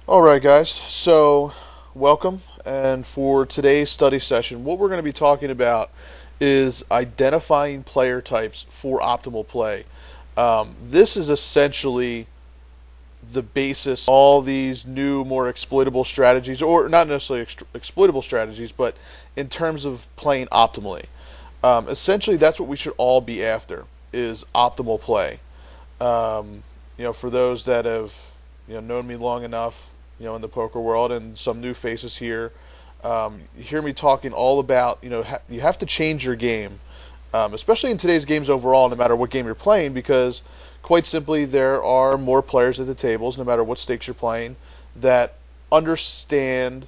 Alright guys, so welcome, and for today's study session what we're going to be talking about is identifying player types for optimal play. This is essentially the basis of all these new, more exploitable strategies, or not necessarily exploitable strategies, but in terms of playing optimally. Essentially that's what we should all be after, is optimal play. For those that have known me long enough, in the poker world, and some new faces here, you hear me talking all about you have to change your game, especially in today's games overall, no matter what game you're playing, because quite simply there are more players at the tables, no matter what stakes you're playing, that understand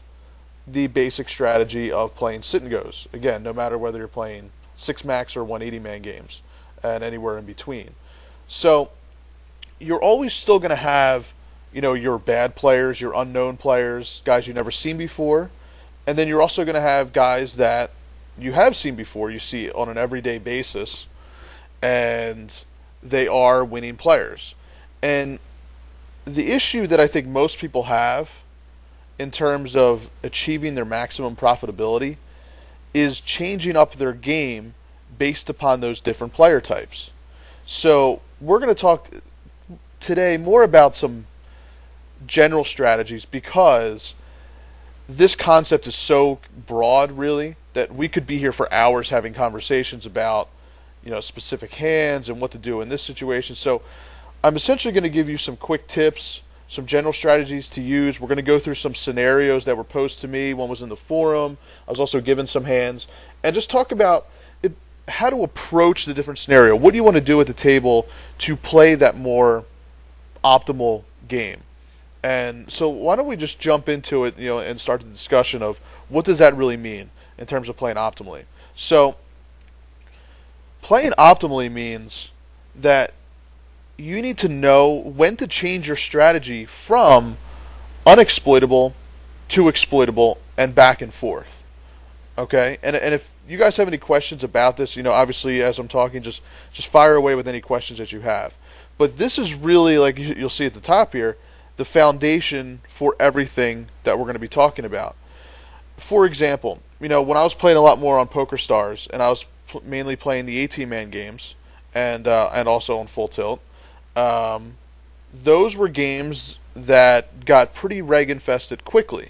the basic strategy of playing sit and goes. Again, no matter whether you're playing six max or 180 man games, and anywhere in between. So you're always still going to have, your bad players, your unknown players, guys you've never seen before, and then you're also going to have guys that you have seen before, you see on an everyday basis, and they are winning players. And the issue that I think most people have in terms of achieving their maximum profitability is changing up their game based upon those different player types. So we're going to talk today more about some general strategies, because this concept is so broad, really, that we could be here for hours having conversations about specific hands and what to do in this situation. So I'm essentially going to give you some quick tips, some general strategies to use. We're going to go through some scenarios that were posed to me. One was in the forum. I was also given some hands, and just talk about how to approach the different scenario. What do you want to do at the table to play that more optimal game? And so why don't we just jump into it, and start the discussion of what does that really mean in terms of playing optimally. So playing optimally means that you need to know when to change your strategy from unexploitable to exploitable and back and forth. Okay? And if you guys have any questions about this, obviously as I'm talking, just fire away with any questions that you have. But this is really, like you'll see at the top here, the foundation for everything that we're going to be talking about. For example, when I was playing a lot more on Poker Stars, and I was mainly playing the 18-man games, and also on Full Tilt, those were games that got pretty reg infested quickly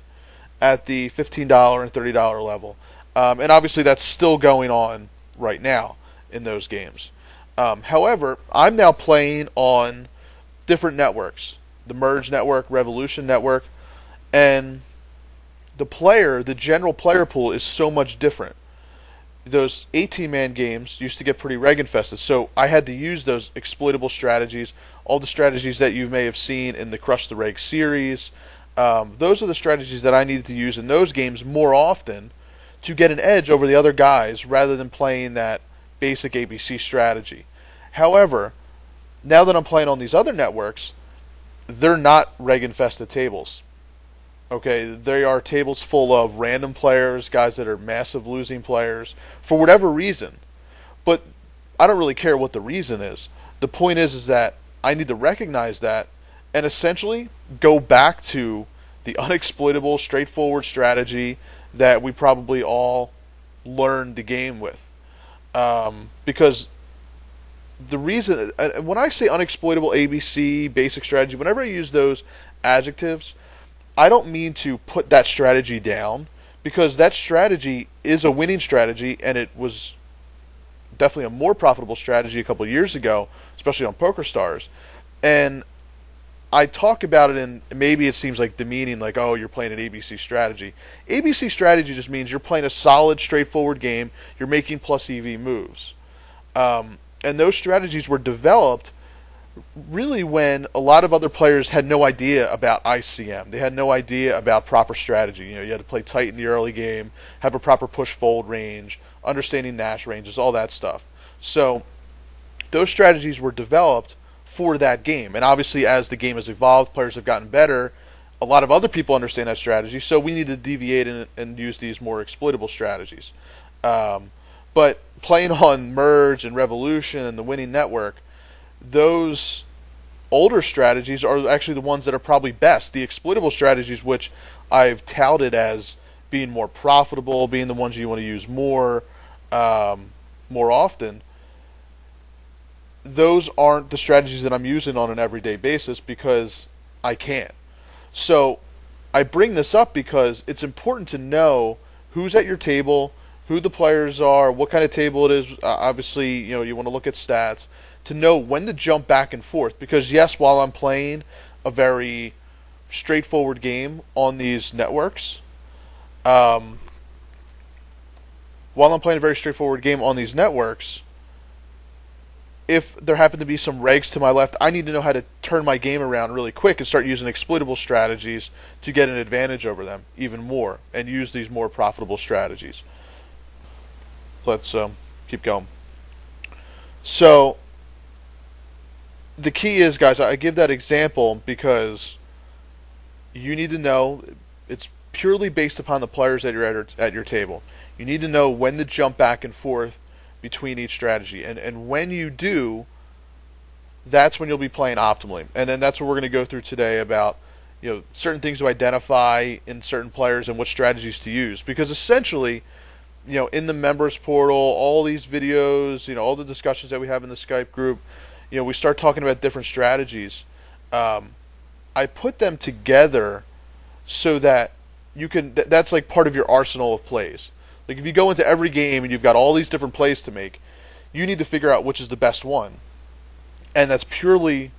at the $15 and $30 level. And obviously that's still going on right now in those games. However, I'm now playing on different networks. The Merge Network, Revolution Network, and the general player pool is so much different. Those 18-man games used to get pretty reg infested, so I had to use those exploitable strategies, all the strategies that you may have seen in the Crush the Reg series. Those are the strategies that I needed to use in those games more often to get an edge over the other guys, rather than playing that basic ABC strategy. However, now that I'm playing on these other networks, they're not reg-infested tables. Okay, they are tables full of random players, guys that are massive losing players, for whatever reason. But I don't really care what the reason is. The point is that I need to recognize that and essentially go back to the unexploitable, straightforward strategy that we probably all learned the game with. Because the reason, when I say unexploitable, ABC, basic strategy, whenever I use those adjectives, I don't mean to put that strategy down, because that strategy is a winning strategy, and it was definitely a more profitable strategy a couple of years ago, especially on Poker Stars. And I talk about it, and maybe it seems like demeaning, like, oh, you're playing an ABC strategy. ABC strategy just means you're playing a solid, straightforward game. You're making plus EV moves. And those strategies were developed really when a lot of other players had no idea about ICM. They had no idea about proper strategy. You had to play tight in the early game, have a proper push-fold range, understanding Nash ranges, all that stuff. So those strategies were developed for that game. And obviously as the game has evolved, players have gotten better, a lot of other people understand that strategy, so we need to deviate and use these more exploitable strategies. But playing on Merge and Revolution and the winning network, those older strategies are actually the ones that are probably best. The exploitable strategies, which I've touted as being more profitable, being the ones you want to use more often, those aren't the strategies that I'm using on an everyday basis because I can't. So I bring this up because it's important to know who's at your table, who the players are, what kind of table it is. Obviously, you want to look at stats to know when to jump back and forth. Because yes, while I'm playing a very straightforward game on these networks, if there happen to be some regs to my left, I need to know how to turn my game around really quick and start using exploitable strategies to get an advantage over them even more and use these more profitable strategies. Let's keep going. So the key is, guys, I give that example because you need to know it's purely based upon the players that you're at your table. You need to know when to jump back and forth between each strategy. And when you do, that's when you'll be playing optimally. And then that's what we're going to go through today about certain things to identify in certain players and what strategies to use. Because essentially, in the members portal, all these videos, all the discussions that we have in the Skype group, we start talking about different strategies. I put them together so that you can, that's like part of your arsenal of plays. Like if you go into every game and you've got all these different plays to make, you need to figure out which is the best one. And that's purely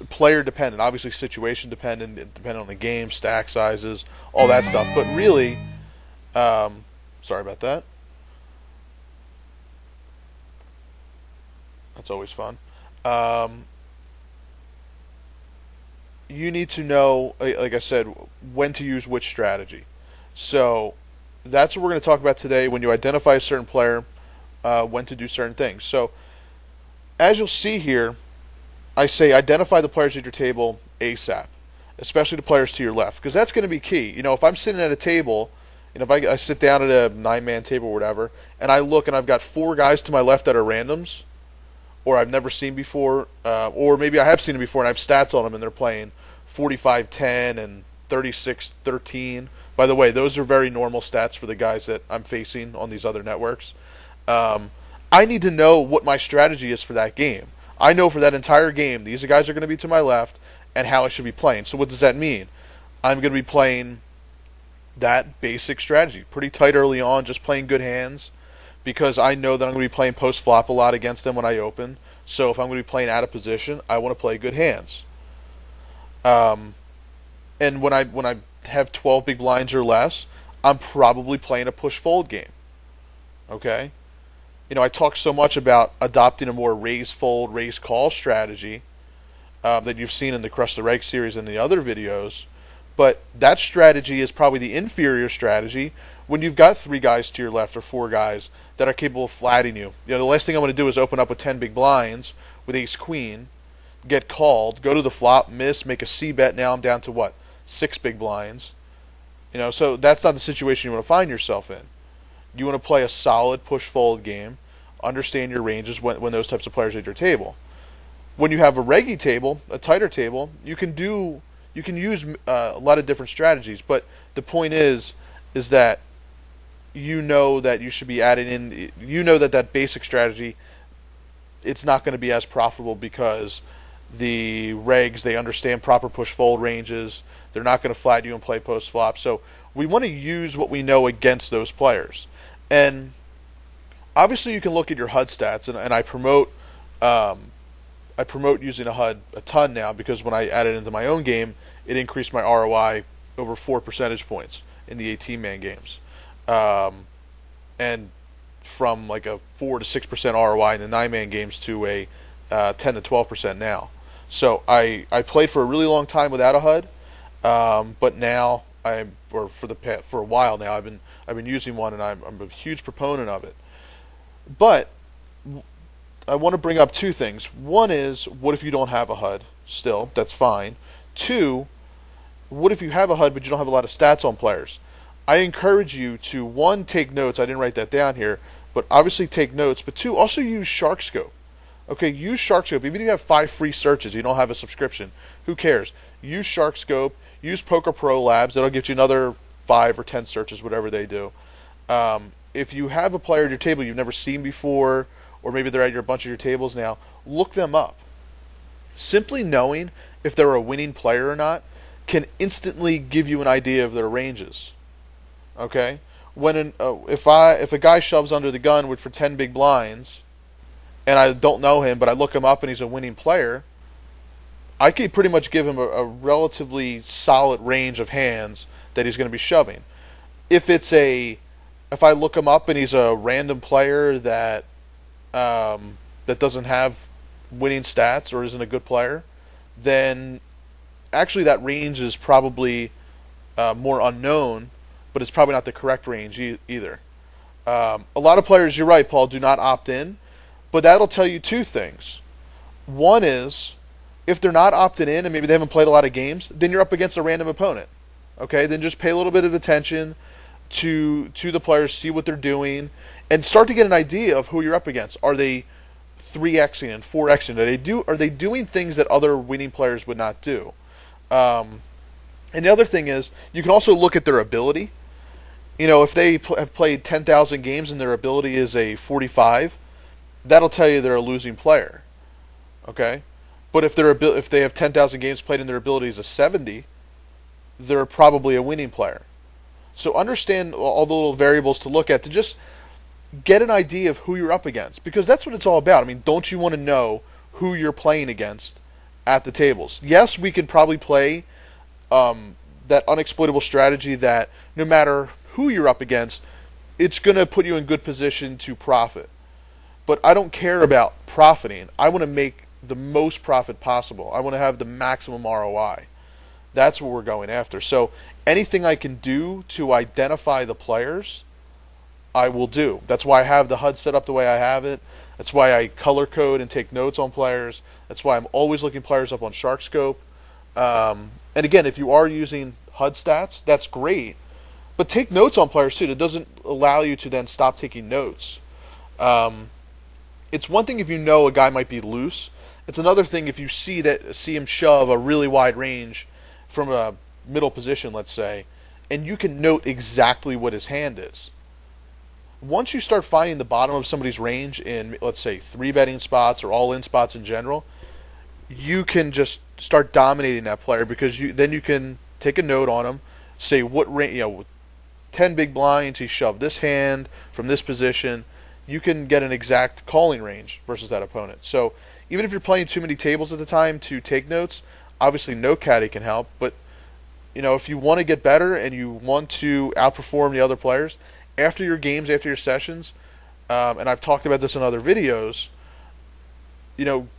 player dependent, obviously situation dependent, dependent on the game, stack sizes, all that stuff. But really, sorry about that. That's always fun. You need to know, like I said, when to use which strategy. So that's what we're going to talk about today. When you identify a certain player, when to do certain things. So as you'll see here, I say identify the players at your table ASAP, especially the players to your left, because that's going to be key. If I'm sitting at a table, if I sit down at a 9-man table or whatever, and I look and I've got 4 guys to my left that are randoms, or I've never seen before, or maybe I have seen them before and I have stats on them and they're playing 45-10 and 36-13. By the way, those are very normal stats for the guys that I'm facing on these other networks. I need to know what my strategy is for that game. I know for that entire game, these guys are going to be to my left and how I should be playing. So what does that mean? I'm going to be playing that basic strategy. Pretty tight early on, just playing good hands, because I know that I'm going to be playing post-flop a lot against them when I open. So if I'm going to be playing out of position, I want to play good hands. And when I have 12 big blinds or less, I'm probably playing a push-fold game. Okay? I talk so much about adopting a more raise-fold, raise-call strategy that you've seen in the Crush the Reg series and the other videos. But that strategy is probably the inferior strategy when you've got 3 guys to your left or 4 guys that are capable of flatting you. The last thing I'm going to do is open up with 10 big blinds with ace-queen, get called, go to the flop, miss, make a c-bet. Now I'm down to what? 6 big blinds. So that's not the situation you want to find yourself in. You want to play a solid push-fold game, understand your ranges when those types of players are at your table. When you have a reggy table, a tighter table, you can use a lot of different strategies. But the point is that that you should be adding in. That basic strategy, it's not going to be as profitable because the regs, they understand proper push-fold ranges. They're not going to flat you and play post-flop. So we want to use what we know against those players. And obviously you can look at your HUD stats, and I promote using a HUD a ton now, because when I add it into my own game, it increased my ROI over 4 percentage points in the 18-man games. And from like a 4 to 6% ROI in the 9-man games to a 10 to 12% now. So I played for a really long time without a HUD, but now for a while now I've been using one, and I'm a huge proponent of it. But I want to bring up 2 things. One is, what if you don't have a HUD still? That's fine. 2, what if you have a HUD but you don't have a lot of stats on players? I encourage you to, 1, take notes. I didn't write that down here, but obviously take notes. But 2, also use Shark Scope. Okay, use SharkScope. Even if you have 5 free searches, you don't have a subscription. Who cares? Use SharkScope. Use Poker Pro Labs. That'll get you another 5 or 10 searches, whatever they do. If you have a player at your table you've never seen before, or maybe they're at your bunch of your tables now, look them up. Simply knowing if they're a winning player or not can instantly give you an idea of their ranges. Okay, if a guy shoves under the gun for 10 big blinds, and I don't know him, but I look him up and he's a winning player, I could pretty much give him a relatively solid range of hands that he's going to be shoving. If I look him up and he's a random player that doesn't have winning stats or isn't a good player, then actually that range is probably more unknown, but it's probably not the correct range either. A lot of players, you're right, Paul, do not opt in, but that'll tell you 2 things. One is, if they're not opted in and maybe they haven't played a lot of games, then you're up against a random opponent. Okay, then just pay a little bit of attention to the players, see what they're doing, and start to get an idea of who you're up against. Are they 3xing and 4xing? Are they doing things that other winning players would not do? And the other thing is, you can also look at their ability. If they have played 10,000 games and their ability is a 45, that'll tell you they're a losing player. Okay, but if they have 10,000 games played and their ability is a 70, they're probably a winning player. So understand all the little variables to look at to just get an idea of who you're up against, because that's what it's all about. I mean, don't you want to know who you're playing against at the tables? Yes, we can probably play that unexploitable strategy that no matter who you're up against, it's going to put you in good position to profit. But I don't care about profiting. I want to make the most profit possible. I want to have the maximum ROI. That's what we're going after. So anything I can do to identify the players, I will do. That's why I have the HUD set up the way I have it. That's why I color code and take notes on players. That's why I'm always looking players up on SharkScope. And again, if you are using HUD stats, that's great. But take notes on players too. It doesn't allow you to then stop taking notes. It's one thing if you know a guy might be loose. It's another thing if you see him shove a really wide range from a middle position, let's say, and you can note exactly what his hand is. Once you start finding the bottom of somebody's range in, let's say, 3-betting spots or all-in spots in general, you can just start dominating that player, because then you can take a note on him, say what range, 10 big blinds, he shoved this hand from this position. You can get an exact calling range versus that opponent. So even if you're playing too many tables at the time to take notes, obviously no caddy can help, but if you want to get better and you want to outperform the other players, after your games, after your sessions, and I've talked about this in other videos,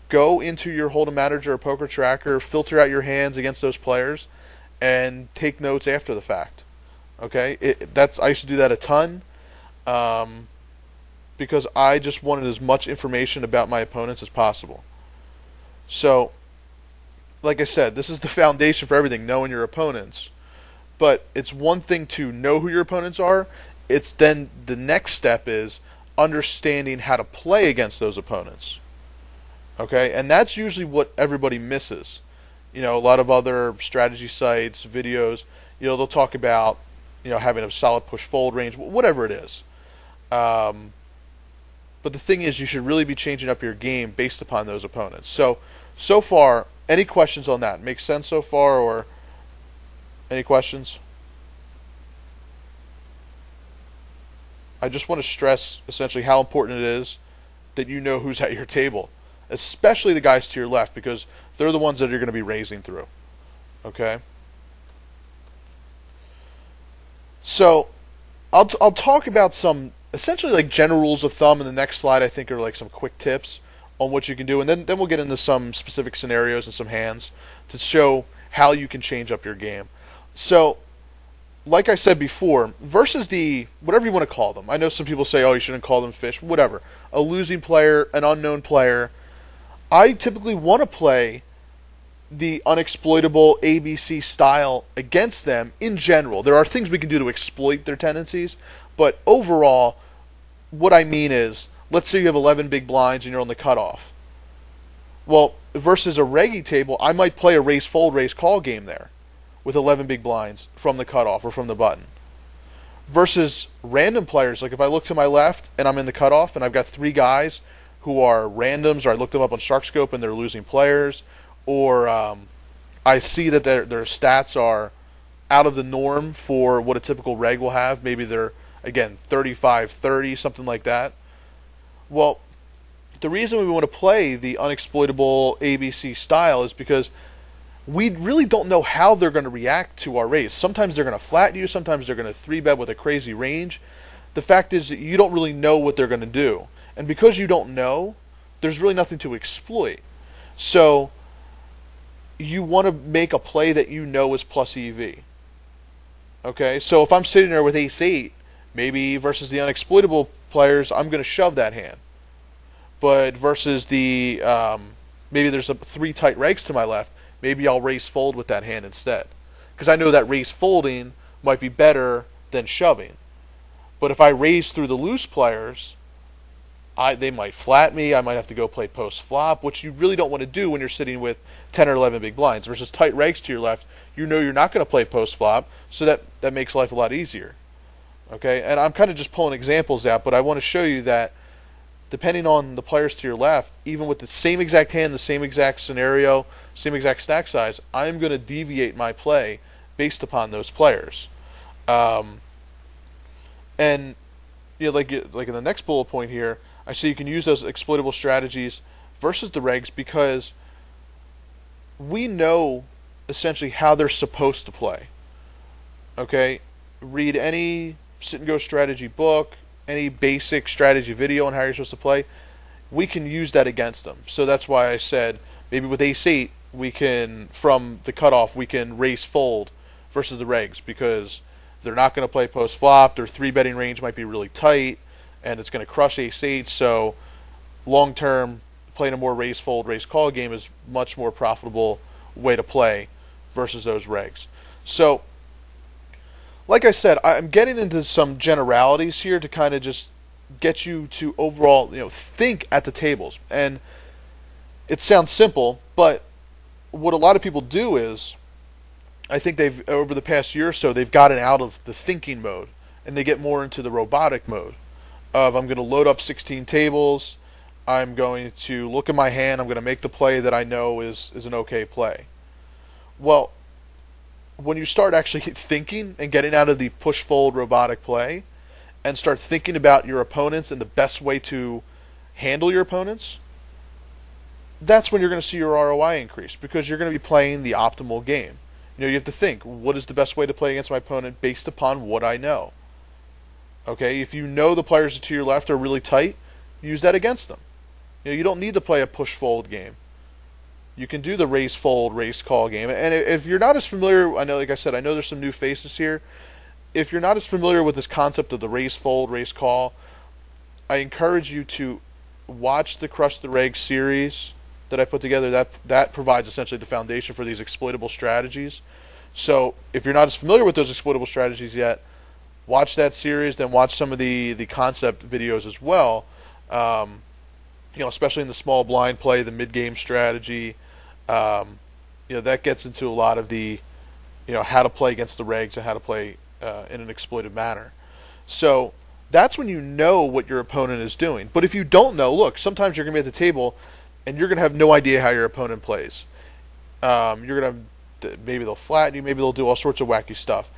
go into your Hold'em Manager or Poker Tracker, filter out your hands against those players, and take notes after the fact. Okay, I used to do that a ton, because I just wanted as much information about my opponents as possible. So, like I said, this is the foundation for everything, knowing your opponents. But it's one thing to know who your opponents are. It's then the next step is understanding how to play against those opponents. Okay, and that's usually what everybody misses. A lot of other strategy sites, videos, they'll talk about having a solid push-fold range, whatever it is. But the thing is, you should really be changing up your game based upon those opponents. So far, any questions on that? Make sense so far, or any questions? I just want to stress essentially how important it is that you know who's at your table, especially the guys to your left, because they're the ones that you're going to be raising through. Okay? So I'll talk about some essentially like general rules of thumb in the next slide. I think are like some quick tips on what you can do, and then we'll get into some specific scenarios and some hands to show how you can change up your game. So, like I said before, versus the, whatever you want to call them. I know some people say, oh, you shouldn't call them fish, whatever. A losing player, an unknown player. I typically want to play the unexploitable ABC style against them in general. There are things we can do to exploit their tendencies, but overall, what I mean is, let's say you have 11 big blinds and you're on the cutoff. Well, versus a reggie table, I might play a raise fold, raise call game there with 11 big blinds from the cutoff or from the button. Versus random players, like if I look to my left and I'm in the cutoff and I've got three guys who are randoms, or I looked them up on SharkScope and they're losing players, or I see that their stats are out of the norm for what a typical reg will have. Maybe they're, again, 35-30, something like that. Well, the reason we want to play the unexploitable ABC style is because we really don't know how they're going to react to our raise. Sometimes they're going to flatten you, sometimes they're going to 3-bet with a crazy range. The fact is that you don't really know what they're going to do. And because you don't know, there's really nothing to exploit. So you want to make a play that you know is plus EV. Okay, so if I'm sitting there with ace-8, maybe versus the unexploitable players, I'm going to shove that hand. But versus the, maybe there's three tight regs to my left, maybe I'll raise fold with that hand instead. Because I know that raise folding might be better than shoving. But if I raise through the loose players, they might flat me. I might have to go play post flop, which you really don't want to do when you're sitting with 10 or 11 big blinds. Versus tight regs to your left, you know you're not going to play post flop, so that makes life a lot easier. Okay, and I'm kind of just pulling examples out, but I want to show you that depending on the players to your left, even with the same exact hand, the same exact scenario, same exact stack size, I'm going to deviate my play based upon those players. And you know, like in the next bullet point here, I see you can use those exploitable strategies versus the regs because we know essentially how they're supposed to play. Okay, read any sit and go strategy book, any basic strategy video on how you're supposed to play. We can use that against them. So that's why I said maybe with ace-8 we can, from the cutoff, we can raise fold versus the regs because they're not going to play post flop. Their 3-betting range might be really tight, and it's going to crush ace-8. So long term, playing a more raise fold, raise call game is much more profitable way to play versus those regs. So, like I said, I'm getting into some generalities here to kind of just get you to overall, think at the tables. And it sounds simple, but what a lot of people do is, I think they've, over the past year or so, they've gotten out of the thinking mode, and they get more into the robotic mode of I'm going to load up 16 tables, I'm going to look at my hand, I'm going to make the play that I know is an okay play. Well, when you start actually thinking and getting out of the push-fold robotic play and start thinking about your opponents and the best way to handle your opponents, that's when you're going to see your ROI increase because you're going to be playing the optimal game. You have to think, what is the best way to play against my opponent based upon what I know? Okay, if you know the players to your left are really tight, use that against them. You don't need to play a push-fold game. You can do the raise-fold, raise-call game. And if you're not as familiar, I know, like I said, I know there's some new faces here. If you're not as familiar with this concept of the raise-fold, raise-call, I encourage you to watch the Crush the Reg series that I put together. That provides essentially the foundation for these exploitable strategies. So if you're not as familiar with those exploitable strategies yet, watch that series, then watch some of the concept videos as well. Especially in the small blind play, the mid-game strategy. That gets into a lot of the, how to play against the regs and how to play in an exploitive manner. So that's when you know what your opponent is doing. But if you don't know, look, sometimes you're going to be at the table and you're going to have no idea how your opponent plays. You're going to maybe they'll flatten you, maybe they'll do all sorts of wacky stuff.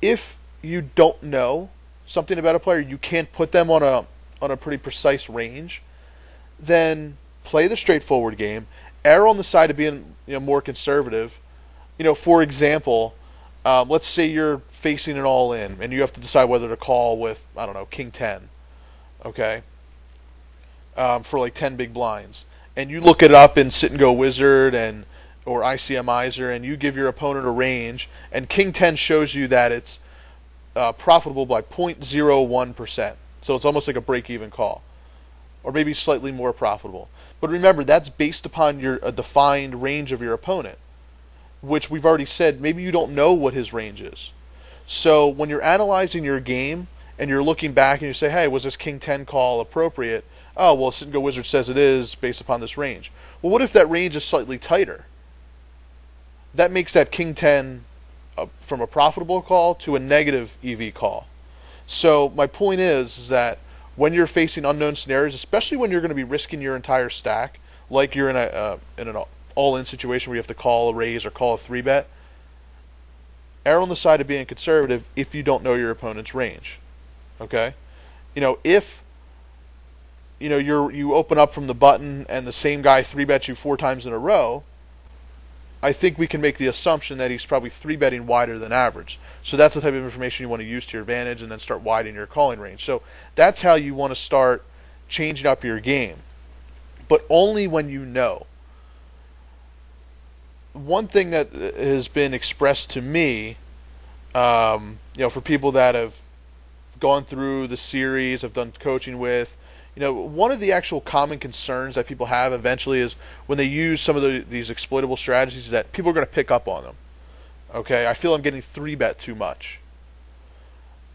If you don't know something about a player, you can't put them on a pretty precise range, then play the straightforward game. Err on the side of being more conservative. For example, let's say you're facing an all-in and you have to decide whether to call with, I don't know, King 10, okay, for like 10 big blinds. And you look it up in Sit and Go Wizard or ICMizer, and you give your opponent a range, and King 10 shows you that it's profitable by 0.01%. So it's almost like a break-even call, or maybe slightly more profitable. But remember, that's based upon a defined range of your opponent, which we've already said, maybe you don't know what his range is. So when you're analyzing your game and you're looking back and you say, hey, was this King 10 call appropriate? Oh, well, Sit and Go Wizard says it is based upon this range. Well, what if that range is slightly tighter? That makes that King 10 from a profitable call to a negative EV call. So my point is that when you're facing unknown scenarios, especially when you're going to be risking your entire stack, like you're in an all-in situation where you have to call a raise or call a 3-bet, err on the side of being conservative if you don't know your opponent's range. Okay? If you open up from the button and the same guy 3-bets you 4 times in a row, I think we can make the assumption that he's probably 3-betting wider than average. So that's the type of information you want to use to your advantage and then start widening your calling range. So that's how you want to start changing up your game. But only when you know. One thing that has been expressed to me, for people that have gone through the series, have done coaching with, one of the actual common concerns that people have eventually is when they use some of these exploitable strategies is that people are going to pick up on them. Okay, I feel I'm getting 3-bet too much.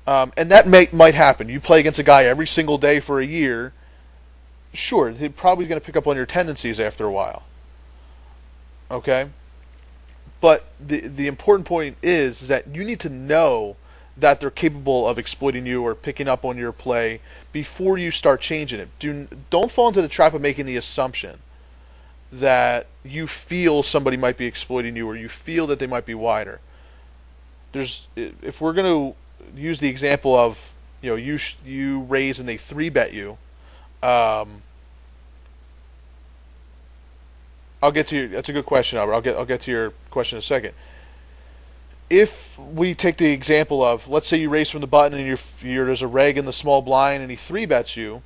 And that might happen. You play against a guy every single day for a year, sure, they're probably going to pick up on your tendencies after a while. Okay? But the important point is that you need to know that they're capable of exploiting you or picking up on your play before you start changing it. Don't fall into the trap of making the assumption that you feel somebody might be exploiting you or you feel that they might be wider. If we're going to use the example of you raise and they 3-bet you, I'll get to you. That's a good question, Albert. I'll get to your question in a second. If we take the example of, let's say you raise from the button and there's a reg in the small blind and he 3-bets you,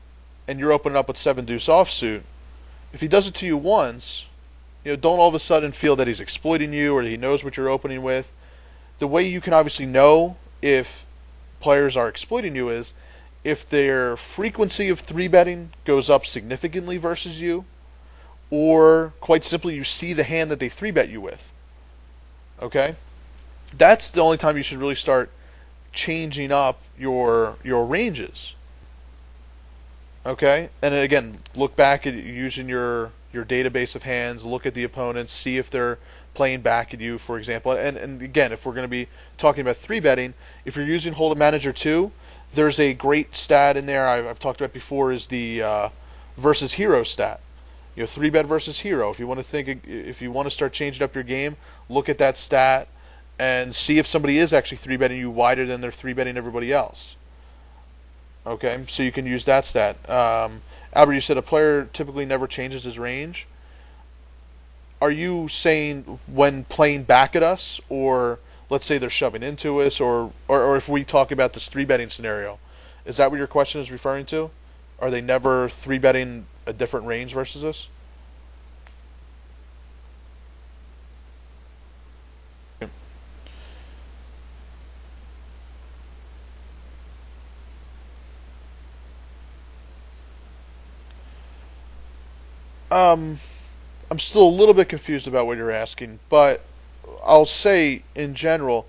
and you're opening up with 7 deuce offsuit. If he does it to you once, don't all of a sudden feel that he's exploiting you or he knows what you're opening with. The way you can obviously know if players are exploiting you is if their frequency of 3-betting goes up significantly versus you, or quite simply you see the hand that they 3-bet you with. Okay? That's the only time you should really start changing up your ranges. Okay? And again, look back at using your database of hands, look at the opponents, see if they're playing back at you, for example. And again, if we're going to be talking about 3-betting, if you're using Hold'em Manager 2, there's a great stat in there I've talked about before is the versus hero stat. 3-bet versus hero. If you want to start changing up your game, look at that stat and see if somebody is actually 3-betting you wider than they're 3-betting everybody else. Okay, so you can use that stat. Albert, you said a player typically never changes his range. Are you saying when playing back at us, or let's say they're shoving into us, or if we talk about this 3-betting scenario, is that what your question is referring to? Are they never 3-betting a different range versus us? I'm still a little bit confused about what you're asking, but I'll say in general,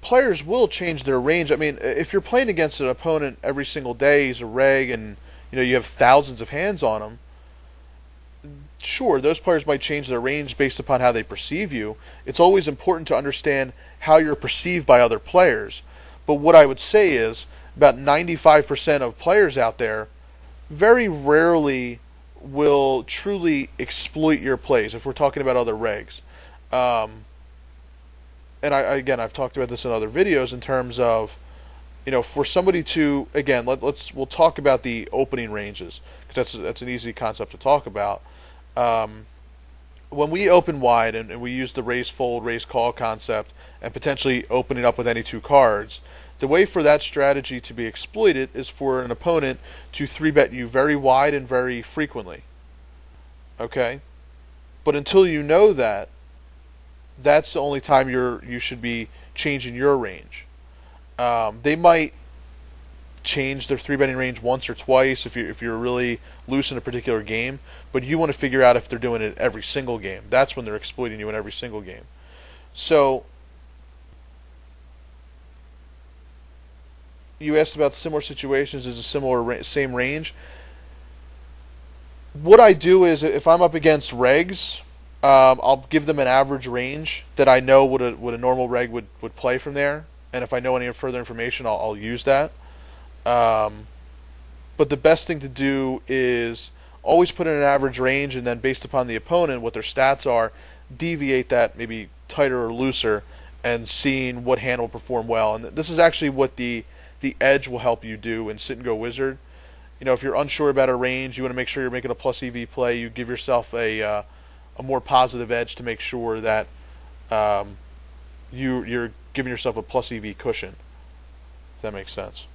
players will change their range. I mean, if you're playing against an opponent every single day, he's a reg, and you have thousands of hands on him, sure, those players might change their range based upon how they perceive you. It's always important to understand how you're perceived by other players. But what I would say is about 95% of players out there very rarely will truly exploit your plays if we're talking about other regs. And I've talked about this in other videos in terms of, for somebody to, again, we'll talk about the opening ranges because that's an easy concept to talk about. When we open wide and we use the raise fold, raise call concept and potentially opening up with any 2 cards, the way for that strategy to be exploited is for an opponent to 3-bet you very wide and very frequently. Okay? But until you know that, that's the only time you should be changing your range. They might change their 3-betting range once or twice if you're really loose in a particular game, but you want to figure out if they're doing it every single game. That's when they're exploiting you in every single game. So you asked about similar situations, is a same range. What I do is if I'm up against regs, I'll give them an average range that I know what a normal reg would play from there, and if I know any further information, I'll use that. Um, but the best thing to do is always put in an average range, and then based upon the opponent, what their stats are, deviate that maybe tighter or looser, and seeing what hand will perform well. And this is actually what the edge will help you do in Sit and Go Wizard. If you're unsure about a range, you want to make sure you're making a plus EV play. You give yourself a more positive edge to make sure that um, you're giving yourself a plus EV cushion. If that makes sense.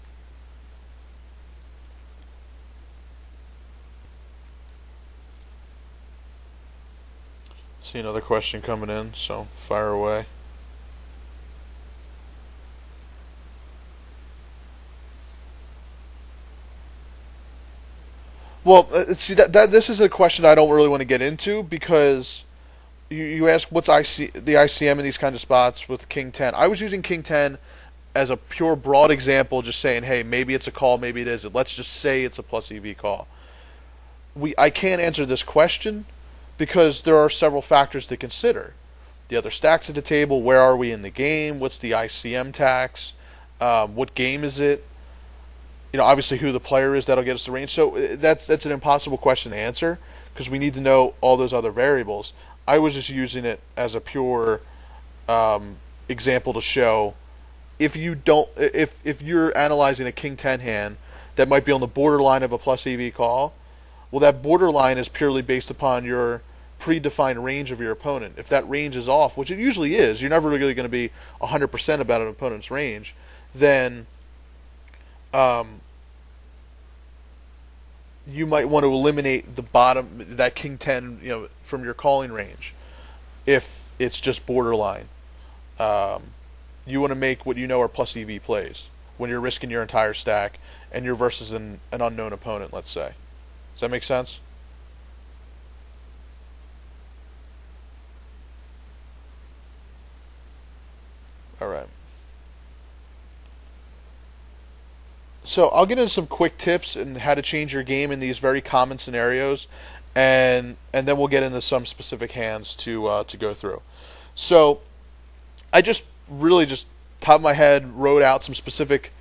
See another question coming in, so fire away. Well, see that this is a question I don't really want to get into because you ask what's the ICM in these kinds of spots with King 10. I was using King 10 as a pure broad example, just saying, hey, maybe it's a call, maybe it isn't. Let's just say it's a plus EV call. I can't answer this question because there are several factors to consider. The other stacks at the table, where are we in the game, what's the ICM tax, what game is it, obviously who the player is that'll get us the range. So that's an impossible question to answer because we need to know all those other variables. I was just using it as a pure example to show if you're analyzing a King 10 hand that might be on the borderline of a plus EV call, well, that borderline is purely based upon your predefined range of your opponent. If that range is off, which it usually is, you're never really going to be 100% about an opponent's range, then you might want to eliminate the bottom, that King 10, from your calling range if it's just borderline. Um, you want to make what you know are plus EV plays when you're risking your entire stack and you're versus an unknown opponent, let's say. Does that make sense? All right. So I'll get into some quick tips and how to change your game in these very common scenarios, and then we'll get into some specific hands to go through. So I just really just top of my head wrote out some specific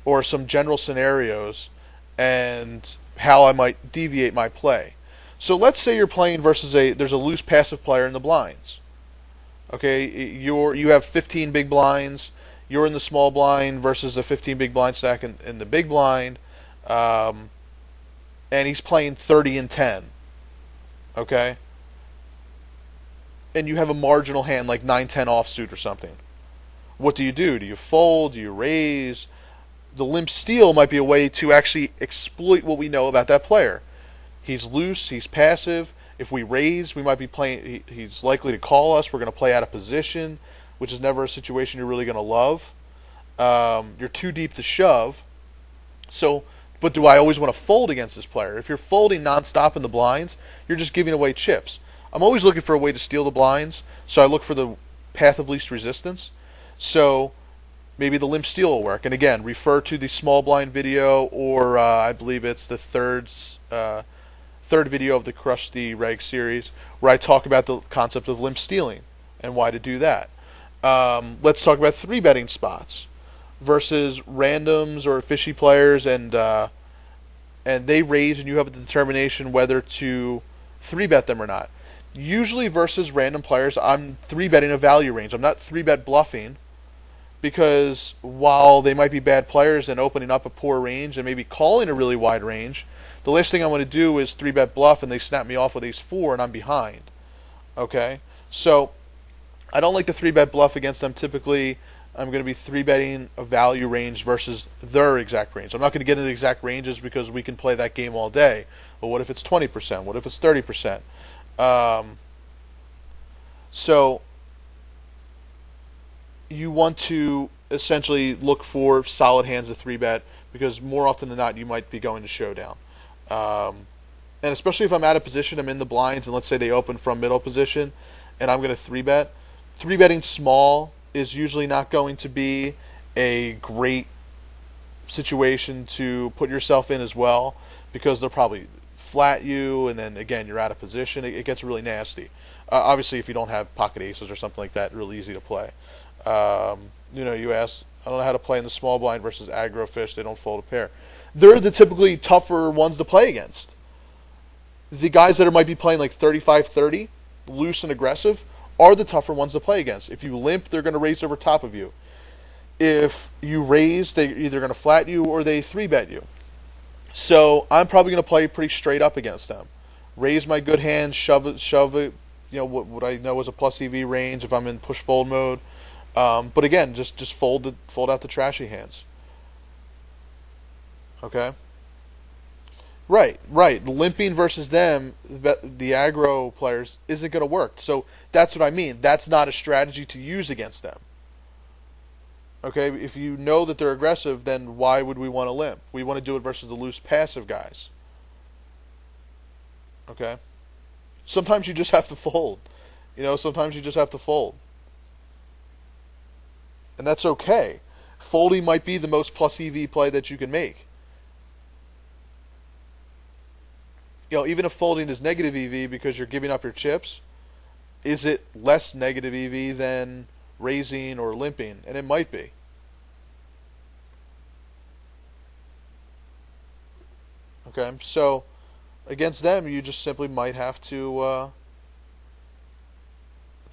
or some general scenarios and how I might deviate my play. So let's say you're playing versus there's a loose passive player in the blinds. Okay, you have 15 big blinds. You're in the small blind versus a 15 big blind stack in the big blind, um, and he's playing 30 and 10. Okay, and you have a marginal hand like 9-10 offsuit or something. What do? Do you fold? Do you raise? The limp steal might be a way to actually exploit what we know about that player. He's loose. He's passive. If we raise, we might be playing. He's likely to call us. We're going to play out of position, which is never a situation you're really going to love. You're too deep to shove. So, but do I always want to fold against this player? If you're folding nonstop in the blinds, you're just giving away chips. I'm always looking for a way to steal the blinds, so I look for the path of least resistance. So maybe the limp steal will work. And again, refer to the small blind video, or I believe it's the third video of the Crush the Reg series, where I talk about the concept of limp stealing and why to do that. Let's talk about 3-betting spots versus randoms or fishy players, and they raise, and you have the determination whether to 3-bet them or not. Usually versus random players, I'm 3-betting a value range. I'm not 3-bet bluffing, because while they might be bad players and opening up a poor range and maybe calling a really wide range, the last thing I want to do is 3-bet bluff and they snap me off with ace-4 and I'm behind. Okay? So I don't like to 3-bet bluff against them typically. I'm going to be 3-betting a value range versus their exact range. I'm not going to get into the exact ranges because we can play that game all day. But what if it's 20%? What if it's 30%? So you want to essentially look for solid hands to 3-bet, because more often than not you might be going to showdown. And especially if I'm out of position, I'm in the blinds, and let's say they open from middle position, and I'm going to 3-bet. 3-betting small is usually not going to be a great situation to put yourself in as well, because they'll probably flat you, and then again you're out of position. It gets really nasty. Obviously, if you don't have pocket aces or something like that, really easy to play. You ask, I don't know how to play in the small blind versus aggro fish. They don't fold a pair. They're the typically tougher ones to play against. The guys that might be playing like 35-30, loose and aggressive, are the tougher ones to play against. If you limp, they're going to raise over top of you. If you raise, they're either going to flat you or they 3-bet you. So I'm probably going to play pretty straight up against them. Raise my good hand, shove it, what I know is a plus EV range if I'm in push fold mode. But again, just fold out the trashy hands. Okay? Right. Limping versus them, the aggro players, isn't going to work. So that's what I mean. That's not a strategy to use against them. Okay? If you know that they're aggressive, then why would we want to limp? We want to do it versus the loose passive guys. Okay? Sometimes you just have to fold. Sometimes you just have to fold. And that's okay. Folding might be the most plus EV play that you can make. Even if folding is negative EV because you're giving up your chips, is it less negative EV than raising or limping? And it might be. Okay, so against them, you just simply might have to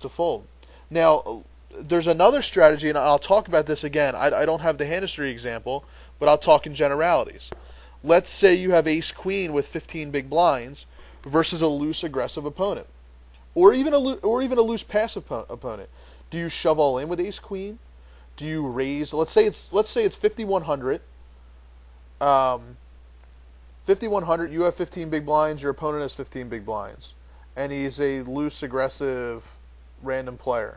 fold. Now, there's another strategy, and I'll talk about this again. I don't have the hand history example, but I'll talk in generalities. Let's say you have ace-queen with 15 big blinds versus a loose aggressive opponent, or even a loose passive opponent. Do you shove all in with ace-queen? Do you raise? Let's say it's 5100. 5100. You have 15 big blinds. Your opponent has 15 big blinds, and he's a loose aggressive random player,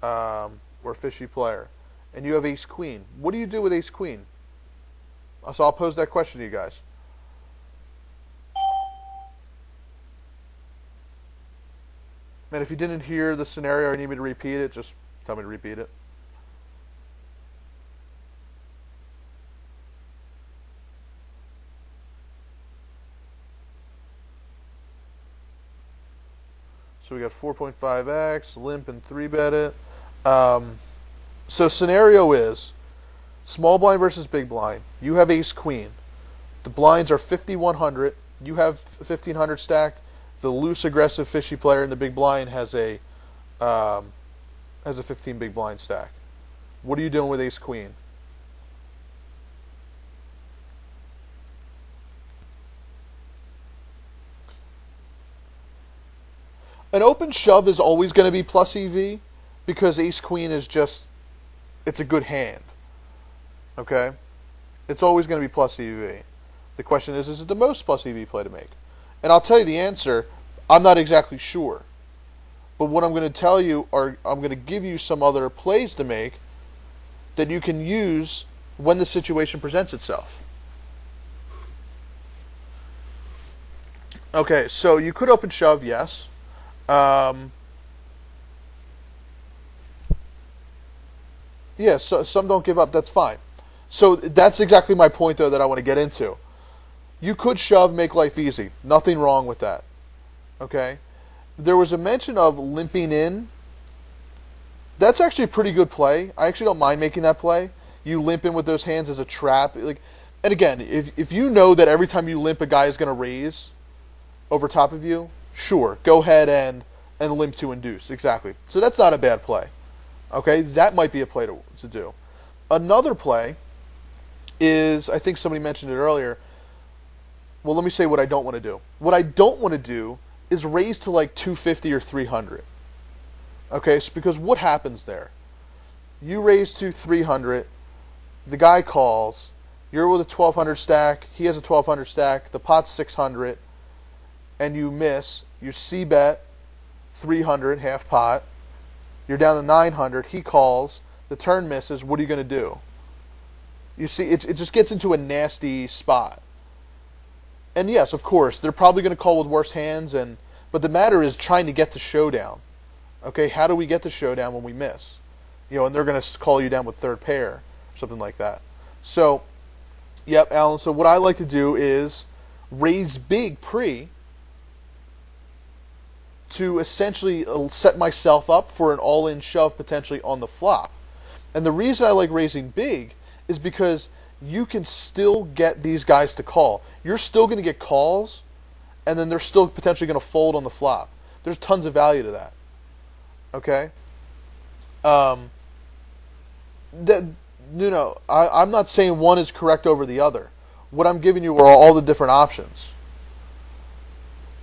or fishy player, and you have ace-queen. What do you do with ace-queen? So I'll pose that question to you guys. And if you didn't hear the scenario or need me to repeat it, just tell me to repeat it. So we got 4.5x, limp and 3-bet it. So scenario is small blind versus big blind. You have ace-queen. The blinds are 5,100. You have 1,500 stack. The loose, aggressive, fishy player in the big blind has a 15 big blind stack. What are you doing with ace-queen? An open shove is always going to be plus EV because ace-queen is it's a good hand. Okay? It's always going to be plus EV. The question is it the most plus EV play to make? And I'll tell you the answer. I'm not exactly sure. But what I'm going to tell you I'm going to give you some other plays to make that you can use when the situation presents itself. Okay, so you could open shove, yes. Yeah, so some don't give up. That's fine. So that's exactly my point, though, that I want to get into. You could shove, make life easy. Nothing wrong with that. Okay? There was a mention of limping in. That's actually a pretty good play. I actually don't mind making that play. You limp in with those hands as a trap. And again, if you know that every time you limp, a guy is going to raise over top of you, sure, go ahead and limp to induce. Exactly. So that's not a bad play. Okay? That might be a play to do. Another play is, I think somebody mentioned it earlier. Well, let me say what I don't want to do. What I don't want to do is raise to like 250 or 300. Okay, so because what happens there? You raise to 300, the guy calls, you're with a 1200 stack, he has a 1200 stack, the pot's 600, and you miss, you c-bet 300, half pot, you're down to 900, he calls, the turn misses, what are you going to do? You see, it just gets into a nasty spot. And yes, of course, they're probably going to call with worse hands, but the matter is trying to get to showdown. Okay, how do we get to showdown when we miss? And they're going to call you down with third pair, something like that. So Yep, Alan. So what I like to do is raise big pre to essentially set myself up for an all-in shove potentially on the flop. And the reason I like raising big is because you can still get these guys to call. You're still going to get calls, and then they're still potentially going to fold on the flop. There's tons of value to that. Okay? Um, that, I'm not saying one is correct over the other. What I'm giving you are all the different options.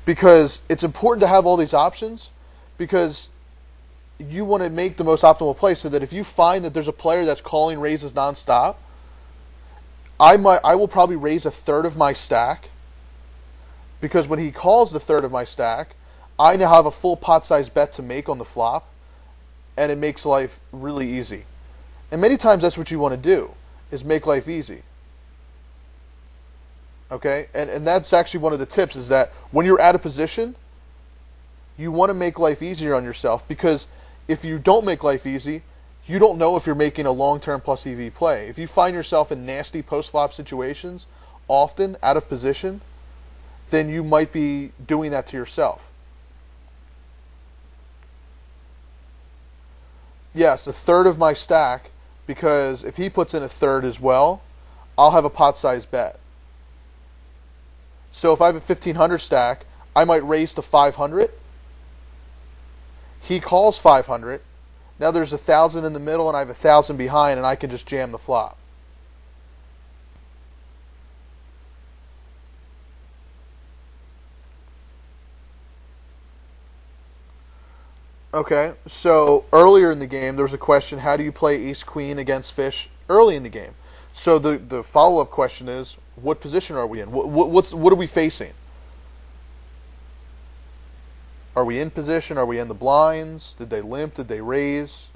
Because it's important to have all these options, because you want to make the most optimal play, so that if you find that there's a player that's calling raises nonstop, I will probably raise a third of my stack, because when he calls the third of my stack, I now have a full pot size bet to make on the flop, and it makes life really easy. And many times that's what you want to do, is make life easy. Okay? And that's actually one of the tips, is that when you're out of position, you want to make life easier on yourself, because if you don't make life easy, you don't know if you're making a long-term plus EV play. If you find yourself in nasty post-flop situations, often out of position, then you might be doing that to yourself. Yes, a third of my stack, because if he puts in a third as well, I'll have a pot size bet. So if I have a 1,500 stack, I might raise to 500. He calls 500. Now there's 1,000 in the middle, and I have 1,000 behind, and I can just jam the flop. Okay, so earlier in the game, there was a question, how do you play ace-queen against fish early in the game? So the follow-up question is, what position are we in? What are we facing? Are we in position? Are we in the blinds? Did they limp? Did they raise?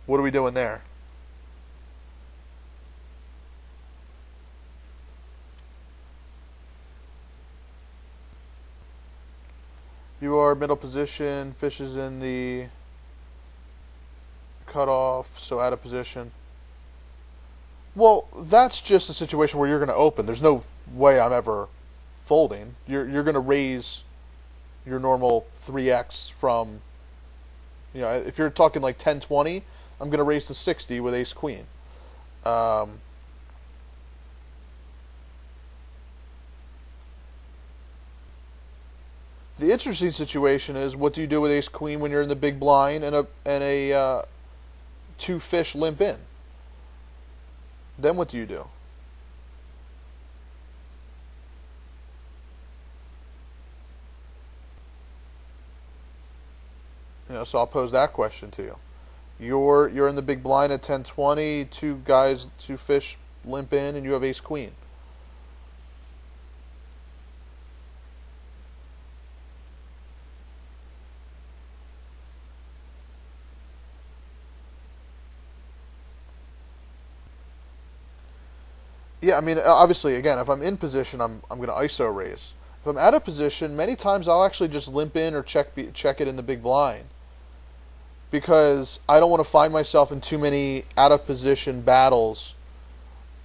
What are we doing there? You are middle position. Fish is in the cutoff, so out of position. Well, that's just a situation where you're going to open. There's no way I'm ever folding. You're going to raise your normal 3x from, if you're talking like 10-20, I'm going to raise to 60 with ace-queen. The interesting situation is, what do you do with ace-queen when you're in the big blind and a two fish limp in? Then what do you do? So I'll pose that question to you. You're in the big blind at 10-20, two fish limp in, and you have ace-queen. Yeah, I mean, obviously, again, if I'm in position, I'm going to ISO raise. If I'm out of position, many times I'll actually just limp in or check it in the big blind, because I don't want to find myself in too many out of position battles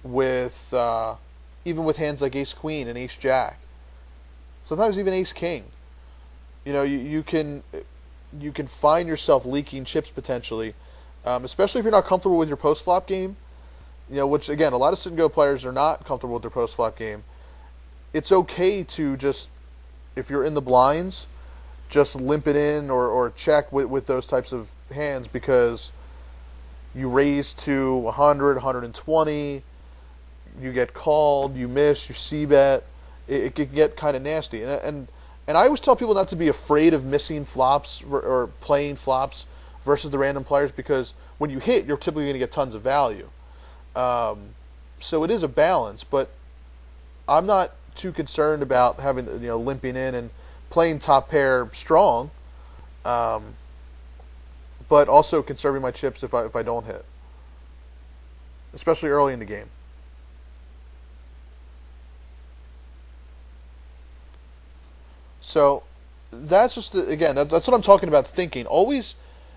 with even with hands like ace queen and ace jack. Sometimes even ace king. You can find yourself leaking chips potentially, especially if you're not comfortable with your post flop game. Which again, a lot of sit and go players are not comfortable with their post flop game. It's okay to just, if you're in the blinds, just limp it in or check with those types of hands, because you raise to 100, 120, you get called, you miss, you c-bet. It can get kind of nasty. And I always tell people not to be afraid of missing flops or playing flops versus the random players, because when you hit, you're typically going to get tons of value. So it is a balance, but I'm not too concerned about having limping in and playing top pair strong, but also conserving my chips if I don't hit, especially early in the game. So that's just again that's what I'm talking about, thinking always.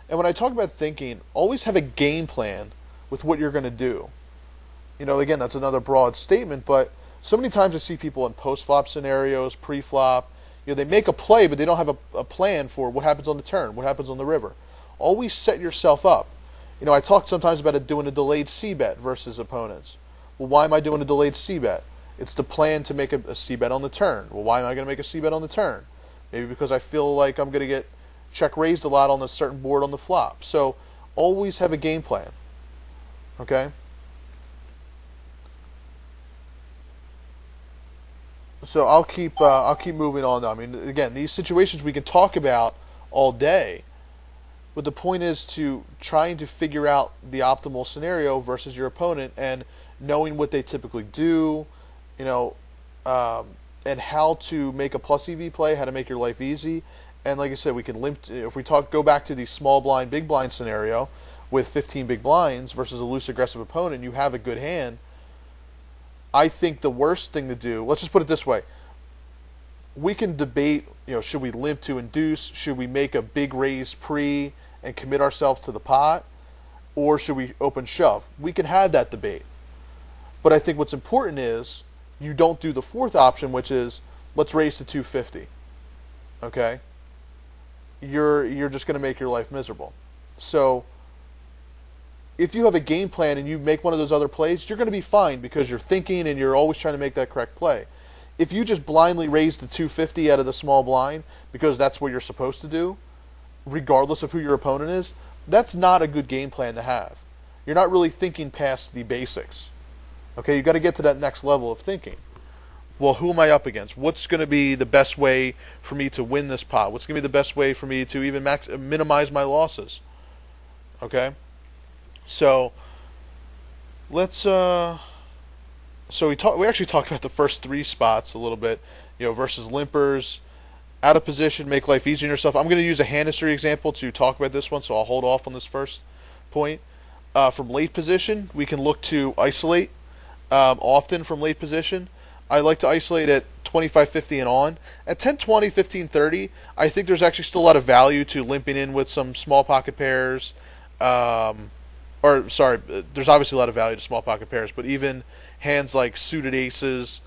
And when I talk about thinking, always have a game plan with what you're going to do. Again, that's another broad statement, but so many times I see people in post-flop scenarios, pre-flop, they make a play, but they don't have a plan for what happens on the turn, what happens on the river. Always set yourself up. I talk sometimes about doing a delayed c-bet versus opponents. Well, why am I doing a delayed c-bet? It's the plan to make a c-bet on the turn. Well, why am I going to make a c-bet on the turn? Maybe because I feel like I'm going to get check raised a lot on a certain board on the flop. So always have a game plan. Okay? So I'll keep moving on though. I mean, again, these situations we can talk about all day, but the point is to trying to figure out the optimal scenario versus your opponent and knowing what they typically do, and how to make a plus EV play, how to make your life easy. And like I said, we can if we go back to the small blind, big blind scenario with 15 big blinds versus a loose aggressive opponent, you have a good hand. I think the worst thing to do, let's just put it this way. We can debate, should we limp to induce? Should we make a big raise pre and commit ourselves to the pot? Or should we open shove? We can have that debate. But I think what's important is you don't do the fourth option, which is let's raise to 250. Okay? You're just going to make your life miserable. So if you have a game plan and you make one of those other plays, you're going to be fine because you're thinking and you're always trying to make that correct play. If you just blindly raise the 250 out of the small blind because that's what you're supposed to do, regardless of who your opponent is, that's not a good game plan to have. You're not really thinking past the basics. Okay, you've got to get to that next level of thinking. Well, who am I up against? What's going to be the best way for me to win this pot? What's going to be the best way for me to even minimize my losses? Okay? So let's we actually talked about the first three spots a little bit, versus limpers, out of position, make life easier on yourself. I'm going to use a hand history example to talk about this one, so I'll hold off on this first point. From late position, we can look to isolate often from late position. I like to isolate at 25-50 and on. At 10-20, 15-30, I think there's actually still a lot of value to limping in with some small pocket pairs. There's obviously a lot of value to small pocket pairs, but even hands like suited aces,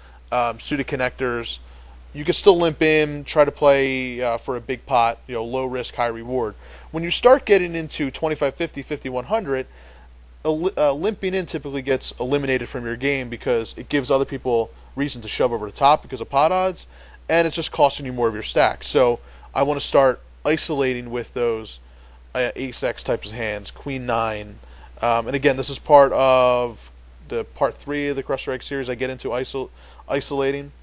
suited connectors, you can still limp in, try to play for a big pot, low risk, high reward. When you start getting into 25-50, 50-100, limping in typically gets eliminated from your game because it gives other people reason to shove over the top because of pot odds, and it's just costing you more of your stack. So I want to start isolating with those ace-x types of hands, queen-9. And again, this is part of the part 3 of the Crush Reg series. I get into isolating.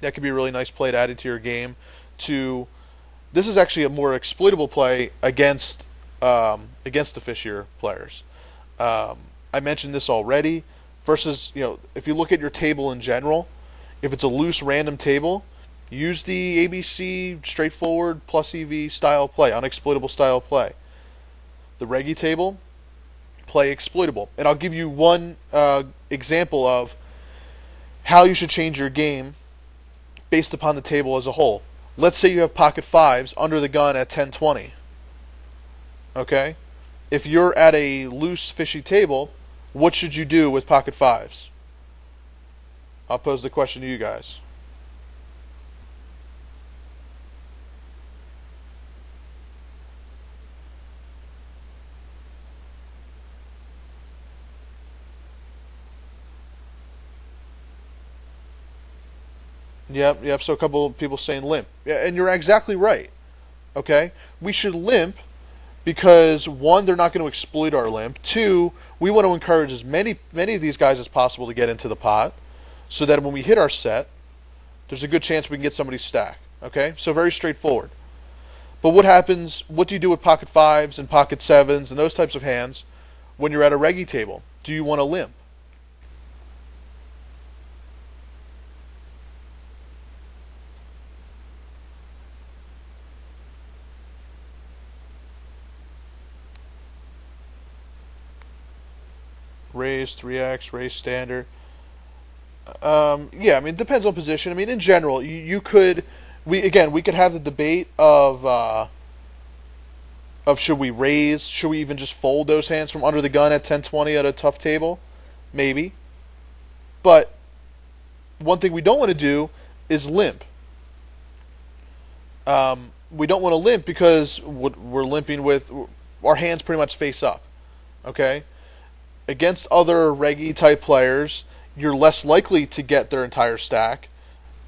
That could be a really nice play to add into your game. This is actually a more exploitable play against the fishier players. I mentioned this already. Versus, if you look at your table in general, if it's a loose random table, use the ABC straightforward plus EV style play, unexploitable style play. The Reggie table, play exploitable. And I'll give you one example of how you should change your game based upon the table as a whole. Let's say you have pocket fives under the gun at 10-20. Okay? If you're at a loose fishy table, what should you do with pocket fives? I'll pose the question to you guys. Yep. So a couple of people saying limp. Yeah, and you're exactly right. Okay? We should limp because, one, they're not going to exploit our limp. Two, we want to encourage as many of these guys as possible to get into the pot so that when we hit our set, there's a good chance we can get somebody's stack. Okay? So very straightforward. But what do you do with pocket fives and pocket sevens and those types of hands when you're at a reggie table? Do you want to limp? Raise 3x, raise standard. It depends on position. In general, we could have the debate of should we raise? Should we even just fold those hands from under the gun at 10-20 at a tough table? Maybe. But one thing we don't want to do is limp. We don't want to limp because we're limping with our hands pretty much face up. Okay? Against other reggie type players, you're less likely to get their entire stack,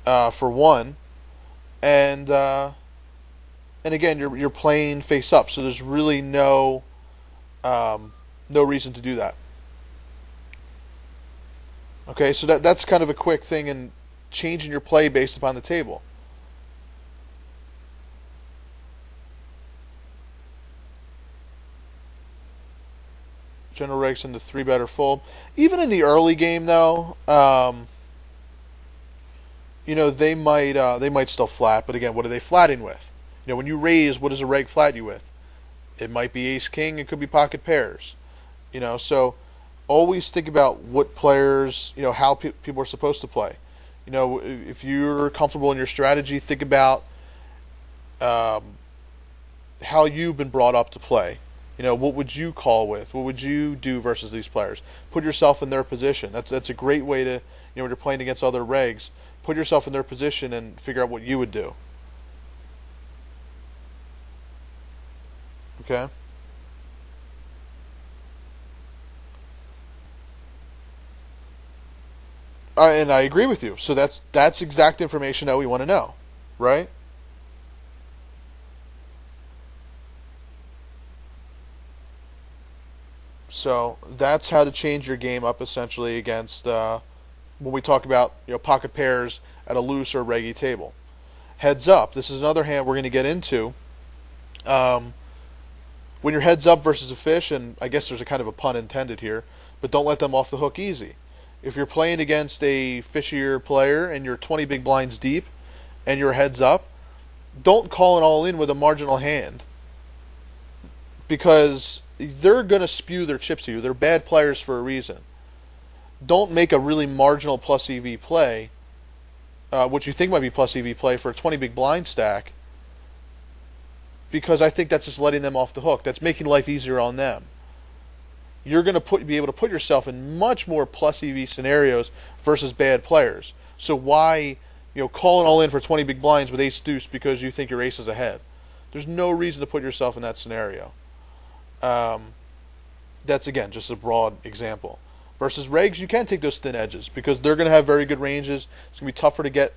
for one, and again, you're playing face up, so there's really no reason to do that. Okay, so that's kind of a quick thing in changing your play based upon the table. General regs into 3-bet or fold. Even in the early game, though, they might still flat. But again, what are they flatting with? When you raise, what does a reg flat you with? It might be ace king. It could be pocket pairs. So always think about what players, how people are supposed to play. If you're comfortable in your strategy, think about how you've been brought up to play. What would you call with? What would you do versus these players? Put yourself in their position. That's a great way to, when you're playing against other regs, put yourself in their position and figure out what you would do. Okay? And I agree with you. So that's exact information that we want to know, right? So that's how to change your game up essentially against when we talk about pocket pairs at a loose or reggie table. Heads up. This is another hand we're going to get into. When you're heads up versus a fish, and I guess there's a kind of a pun intended here, but don't let them off the hook easy. If you're playing against a fishier player and you're 20 big blinds deep and you're heads up, don't call it all in with a marginal hand, because they're going to spew their chips to you. They're bad players for a reason. Don't make a really marginal plus EV play, what you think might be plus EV play for a 20 big blind stack, because I think that's just letting them off the hook. That's making life easier on them. You're going to be able to put yourself in much more plus EV scenarios versus bad players. So why call it all in for 20 big blinds with ace deuce because you think your ace is ahead? There's no reason to put yourself in that scenario. That's, again, just a broad example. Versus regs, you can take those thin edges because they're going to have very good ranges. It's going to be tougher to get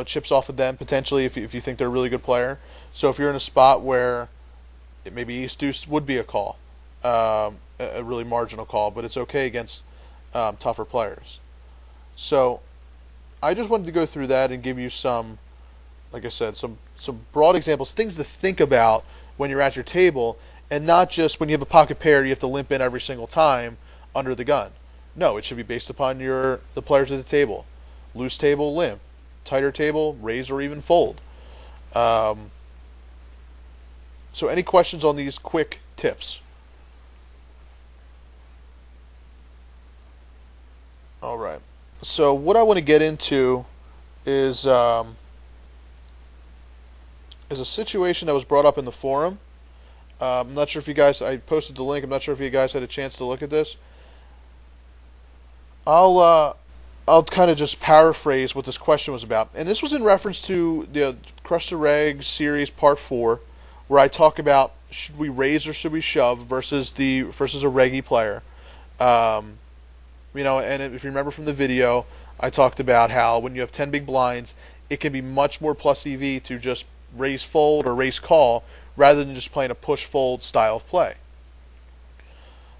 chips off of them potentially if you think they're a really good player. So if you're in a spot where maybe ace deuce would be a call, a really marginal call, but it's okay against tougher players. So I just wanted to go through that and give you some, like I said, some broad examples, things to think about when you're at your table, and not just when you have a pocket pair you have to limp in every single time under the gun. No, it should be based upon the players at the table. Loose table, limp. Tighter table, raise or even fold. So any questions on these quick tips? All right. So what I want to get into is a situation that was brought up in the forum. I'm not sure if you guys, I posted the link, I'm not sure if you guys had a chance to look at this. I'll kind of just paraphrase what this question was about. And this was in reference to the Crush the Regs series part 4, where I talk about should we raise or should we shove versus a reggie player. And if you remember from the video, I talked about how when you have 10 big blinds, it can be much more plus EV to just raise fold or raise call rather than just playing a push fold style of play.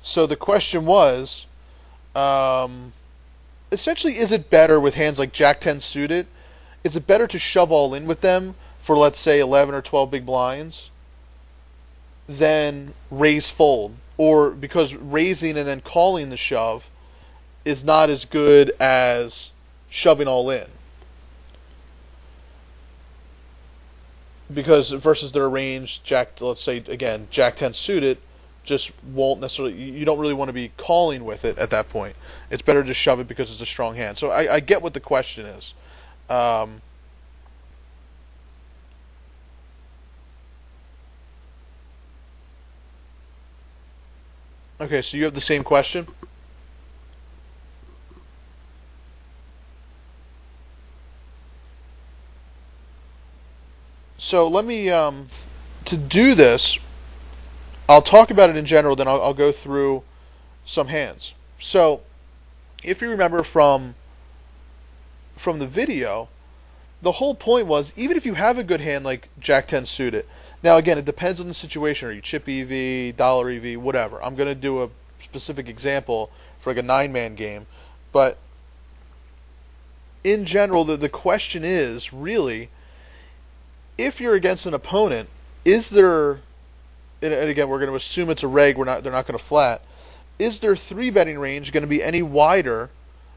So the question was, essentially, is it better with hands like Jack 10 suited? Is it better to shove all in with them for, let's say, 11 or 12 big blinds than raise fold? Or because raising and then calling the shove is not as good as shoving all in? Because versus their range, let's say, again, Jack 10 suited, just won't necessarily, you don't really want to be calling with it at that point. It's better to shove it because it's a strong hand. So I get what the question is. Okay, so you have the same question? So let me, to do this, I'll talk about it in general, then I'll go through some hands. So if you remember from the video, the whole point was, even if you have a good hand like Jack 10 suited, now again, it depends on the situation. Are you chip EV, dollar EV, whatever. I'm going to do a specific example for like a 9-man game. But in general, the question is, really, if you're against an opponent, is there, and again, we're going to assume it's a reg, they're not going to flat, is their 3-betting range going to be any wider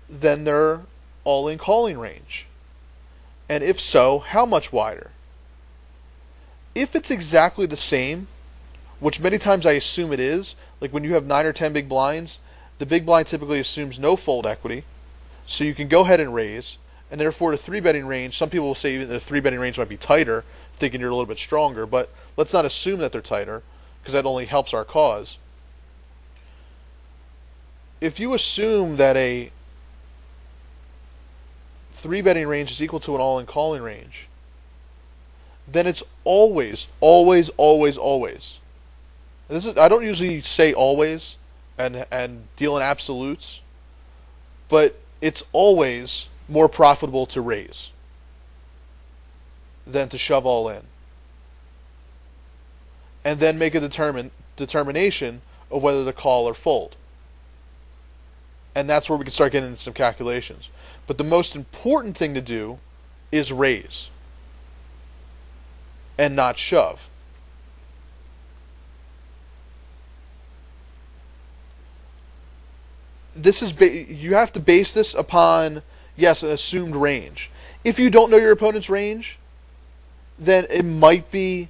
than their all-in calling range? And if so, how much wider? If it's exactly the same, which many times I assume it is, like when you have 9 or 10 big blinds, the big blind typically assumes no fold equity, so you can go ahead and raise, and therefore the 3-betting range, some people will say even the 3-betting range might be tighter, thinking you're a little bit stronger, but let's not assume that they're tighter, because that only helps our cause. If you assume that a 3-betting range is equal to an all-in calling range, then it's always, always, always, always. I don't usually say always and deal in absolutes, but it's always more profitable to raise than to shove all in. And then make a determination of whether to call or fold. And that's where we can start getting into some calculations. But the most important thing to do is raise and not shove. This is you have to base this upon, yes, an assumed range. If you don't know your opponent's range, then it might be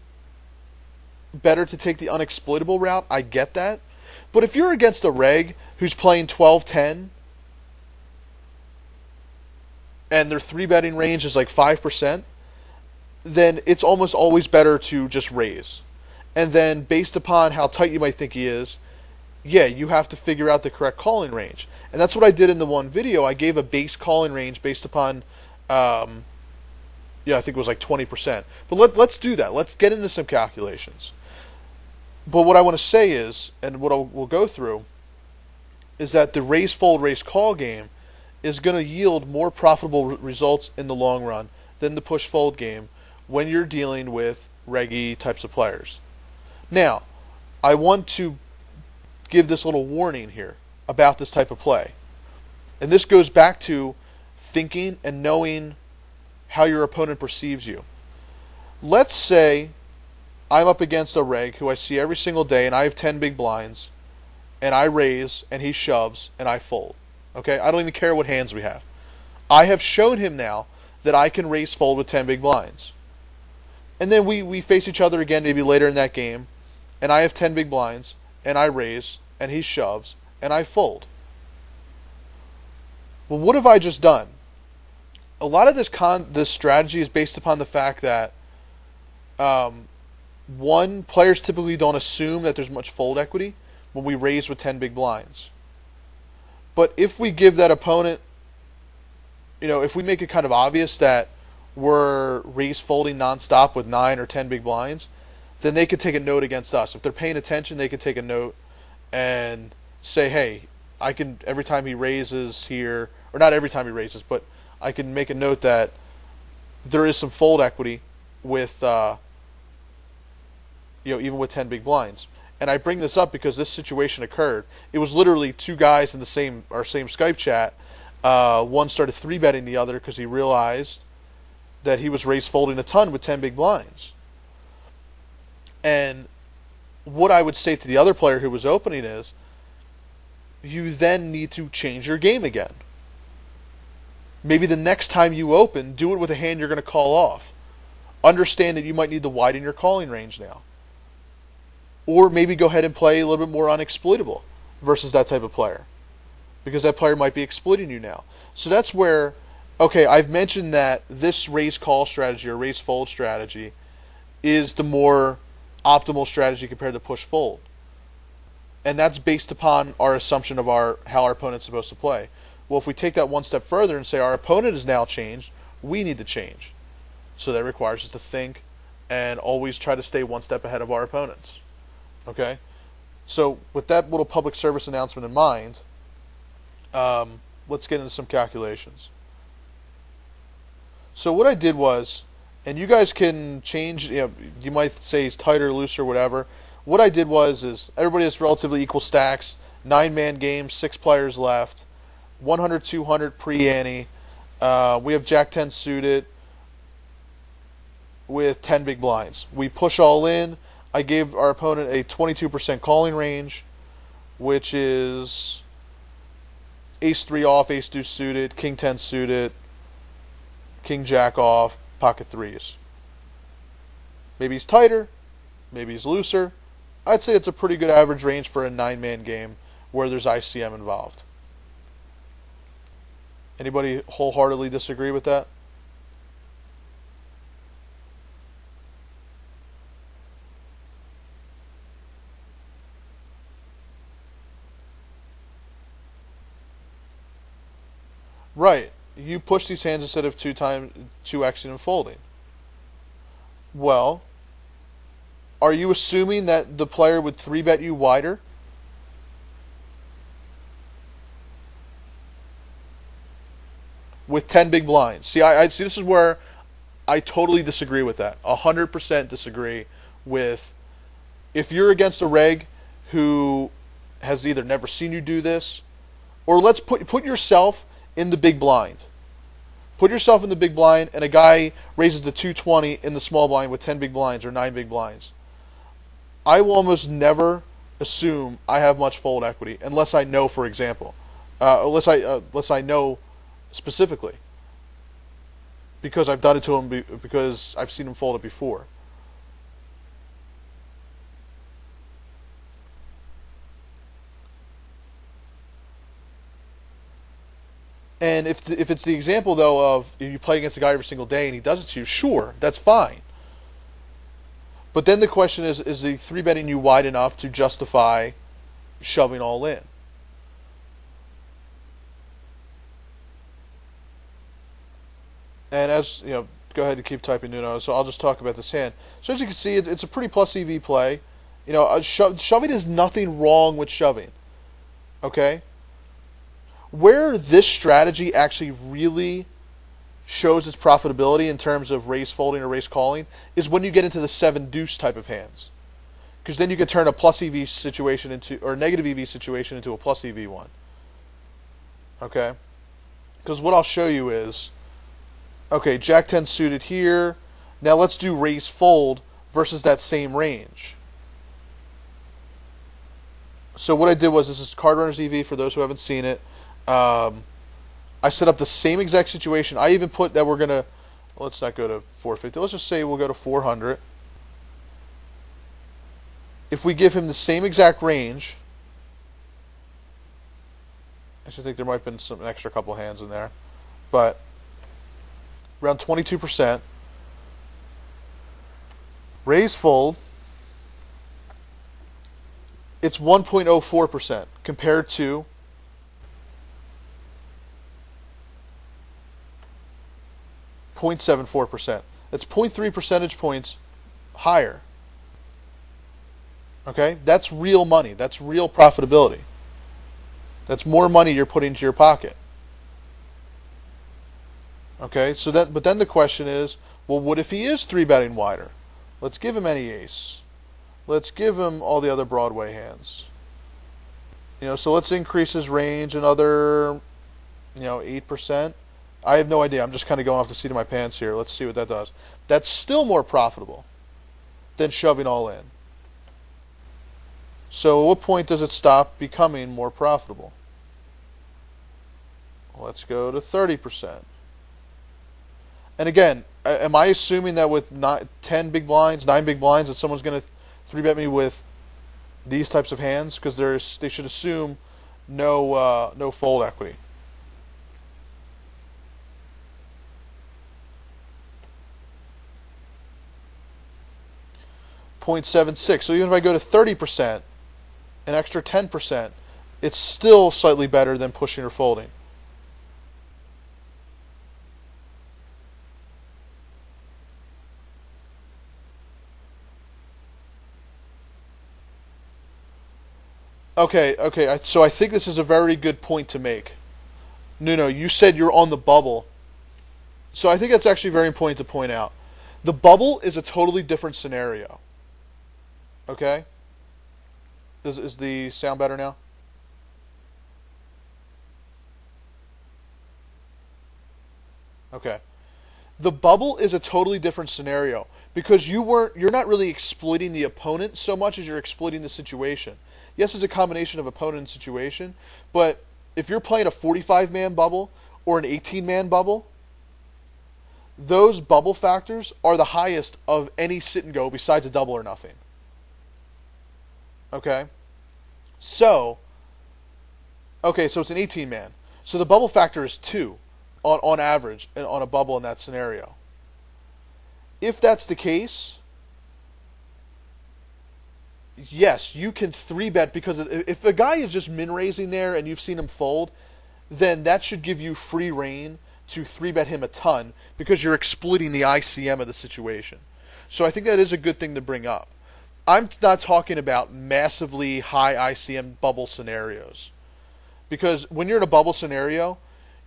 better to take the unexploitable route. I get that. But if you're against a reg who's playing 12-10 and their 3-betting range is like 5%, then it's almost always better to just raise. And then based upon how tight you might think he is, yeah, you have to figure out the correct calling range. And that's what I did in the one video. I gave a base calling range based upon, I think it was like 20%. But let's do that. Let's get into some calculations. But what I want to say is, and what we'll go through, is that the raise, fold, raise, call game is going to yield more profitable results in the long run than the push, fold game when you're dealing with reggy types of players. Now, I want to give this little warning here about this type of play. And this goes back to thinking and knowing how your opponent perceives you. Let's say I'm up against a reg who I see every single day and I have 10 big blinds and I raise and he shoves and I fold. Okay? I don't even care what hands we have. I have shown him now that I can raise fold with 10 big blinds. And then we face each other again maybe later in that game and I have 10 big blinds and I raise and he shoves and I fold. Well, what have I just done? A lot of this strategy is based upon the fact that one, players typically don't assume that there's much fold equity when we raise with 10 big blinds. But if we give that opponent, if we make it kind of obvious that we're raise folding nonstop with 9 or 10 big blinds, then they could take a note against us. If they're paying attention, they could take a note and say, hey, I can, every time he raises here, or not every time he raises, but I can make a note that there is some fold equity with, even with 10 big blinds. And I bring this up because this situation occurred. It was literally two guys in our same Skype chat. One started 3-betting the other because he realized that he was raise folding a ton with 10 big blinds. And what I would say to the other player who was opening is, you then need to change your game again. Maybe the next time you open, do it with a hand you're going to call off. Understand that you might need to widen your calling range now. Or maybe go ahead and play a little bit more unexploitable versus that type of player, because that player might be exploiting you now. So that's where, okay, I've mentioned that this raise call strategy or raise fold strategy is the more optimal strategy compared to push fold. And that's based upon our assumption of how our opponent's supposed to play. Well, if we take that one step further and say our opponent has now changed, we need to change. So that requires us to think and always try to stay one step ahead of our opponents. Okay? So with that little public service announcement in mind, let's get into some calculations. So what I did was, and you guys can change, you might say it's tighter, looser, whatever. What I did is everybody has relatively equal stacks, 9-man game, 6 players left, 100, 200 pre-ante. We have Jack 10 suited with 10 big blinds. We push all in. I gave our opponent a 22% calling range, which is Ace 3 off, Ace 2 suited, King 10 suited, King Jack off, pocket 3s. Maybe he's tighter, maybe he's looser. I'd say it's a pretty good average range for a 9-man game where there's ICM involved. Anybody wholeheartedly disagree with that? Right. You push these hands instead of 2xing and folding. Well, are you assuming that the player would 3-bet you wider? With 10 big blinds. See, I see, this is where I totally disagree with that. 100% disagree with, if you're against a reg who has either never seen you do this, or let's put yourself in the big blind. Put yourself in the big blind, and a guy raises the 220 in the small blind with 10 big blinds or 9 big blinds. I will almost never assume I have much fold equity unless I know, for example, unless I know specifically, because I've done it to him, because I've seen him fold it before. And if it's the example, though, of if you play against a guy every single day and he does it to you, sure, that's fine. But then the question is he 3-betting you wide enough to justify shoving all in? And as, go ahead and keep typing Nuno, so I'll just talk about this hand. So as you can see, it's a pretty plus EV play. Shoving is nothing wrong with shoving. Okay? Where this strategy actually really shows its profitability in terms of raise folding or raise calling is when you get into the 7-deuce type of hands. Because then you can turn a plus EV situation or negative EV situation into a plus EV one. Okay? Because what I'll show you is, okay, Jack 10 suited here. Now let's do raise fold versus that same range. So what I did was, this is Card Runners EV for those who haven't seen it. I set up the same exact situation. I even put that we're going to, let's not go to 450. Let's just say we'll go to 400. If we give him the same exact range, I actually think there might have been some extra couple hands in there, but around 22%. Raise fold, it's 1.04% compared to 0.74%. That's 0.3 percentage points higher. Okay? That's real money. That's real profitability. That's more money you're putting into your pocket. Okay? But then the question is, well, what if he is 3-betting wider? Let's give him any ace. Let's give him all the other Broadway hands. So let's increase his range another, 8%. I have no idea. I'm just kind of going off the seat of my pants here. Let's see what that does. That's still more profitable than shoving all in. So at what point does it stop becoming more profitable? Let's go to 30%. And again, am I assuming that with 10 big blinds, 9 big blinds, that someone's going to 3-bet me with these types of hands? Because they should assume no fold equity. .76. So even if I go to 30%, an extra 10%, it's still slightly better than pushing or folding. Okay, okay. So I think this is a very good point to make. No, no, you said you're on the bubble. So I think that's actually very important to point out. The bubble is a totally different scenario. Okay? Is the sound better now? Okay. The bubble is a totally different scenario because you're not really exploiting the opponent so much as you're exploiting the situation. Yes, it's a combination of opponent and situation, but if you're playing a 45-man bubble or an 18-man bubble, those bubble factors are the highest of any sit and go besides a double or nothing. Okay? So, okay, so it's an 18-man. So the bubble factor is 2 on average on a bubble in that scenario. If that's the case, yes, you can 3-bet because if a guy is just min-raising there and you've seen him fold, then that should give you free reign to 3-bet him a ton because you're exploiting the ICM of the situation. So I think that is a good thing to bring up. I'm not talking about massively high ICM bubble scenarios. Because when you're in a bubble scenario,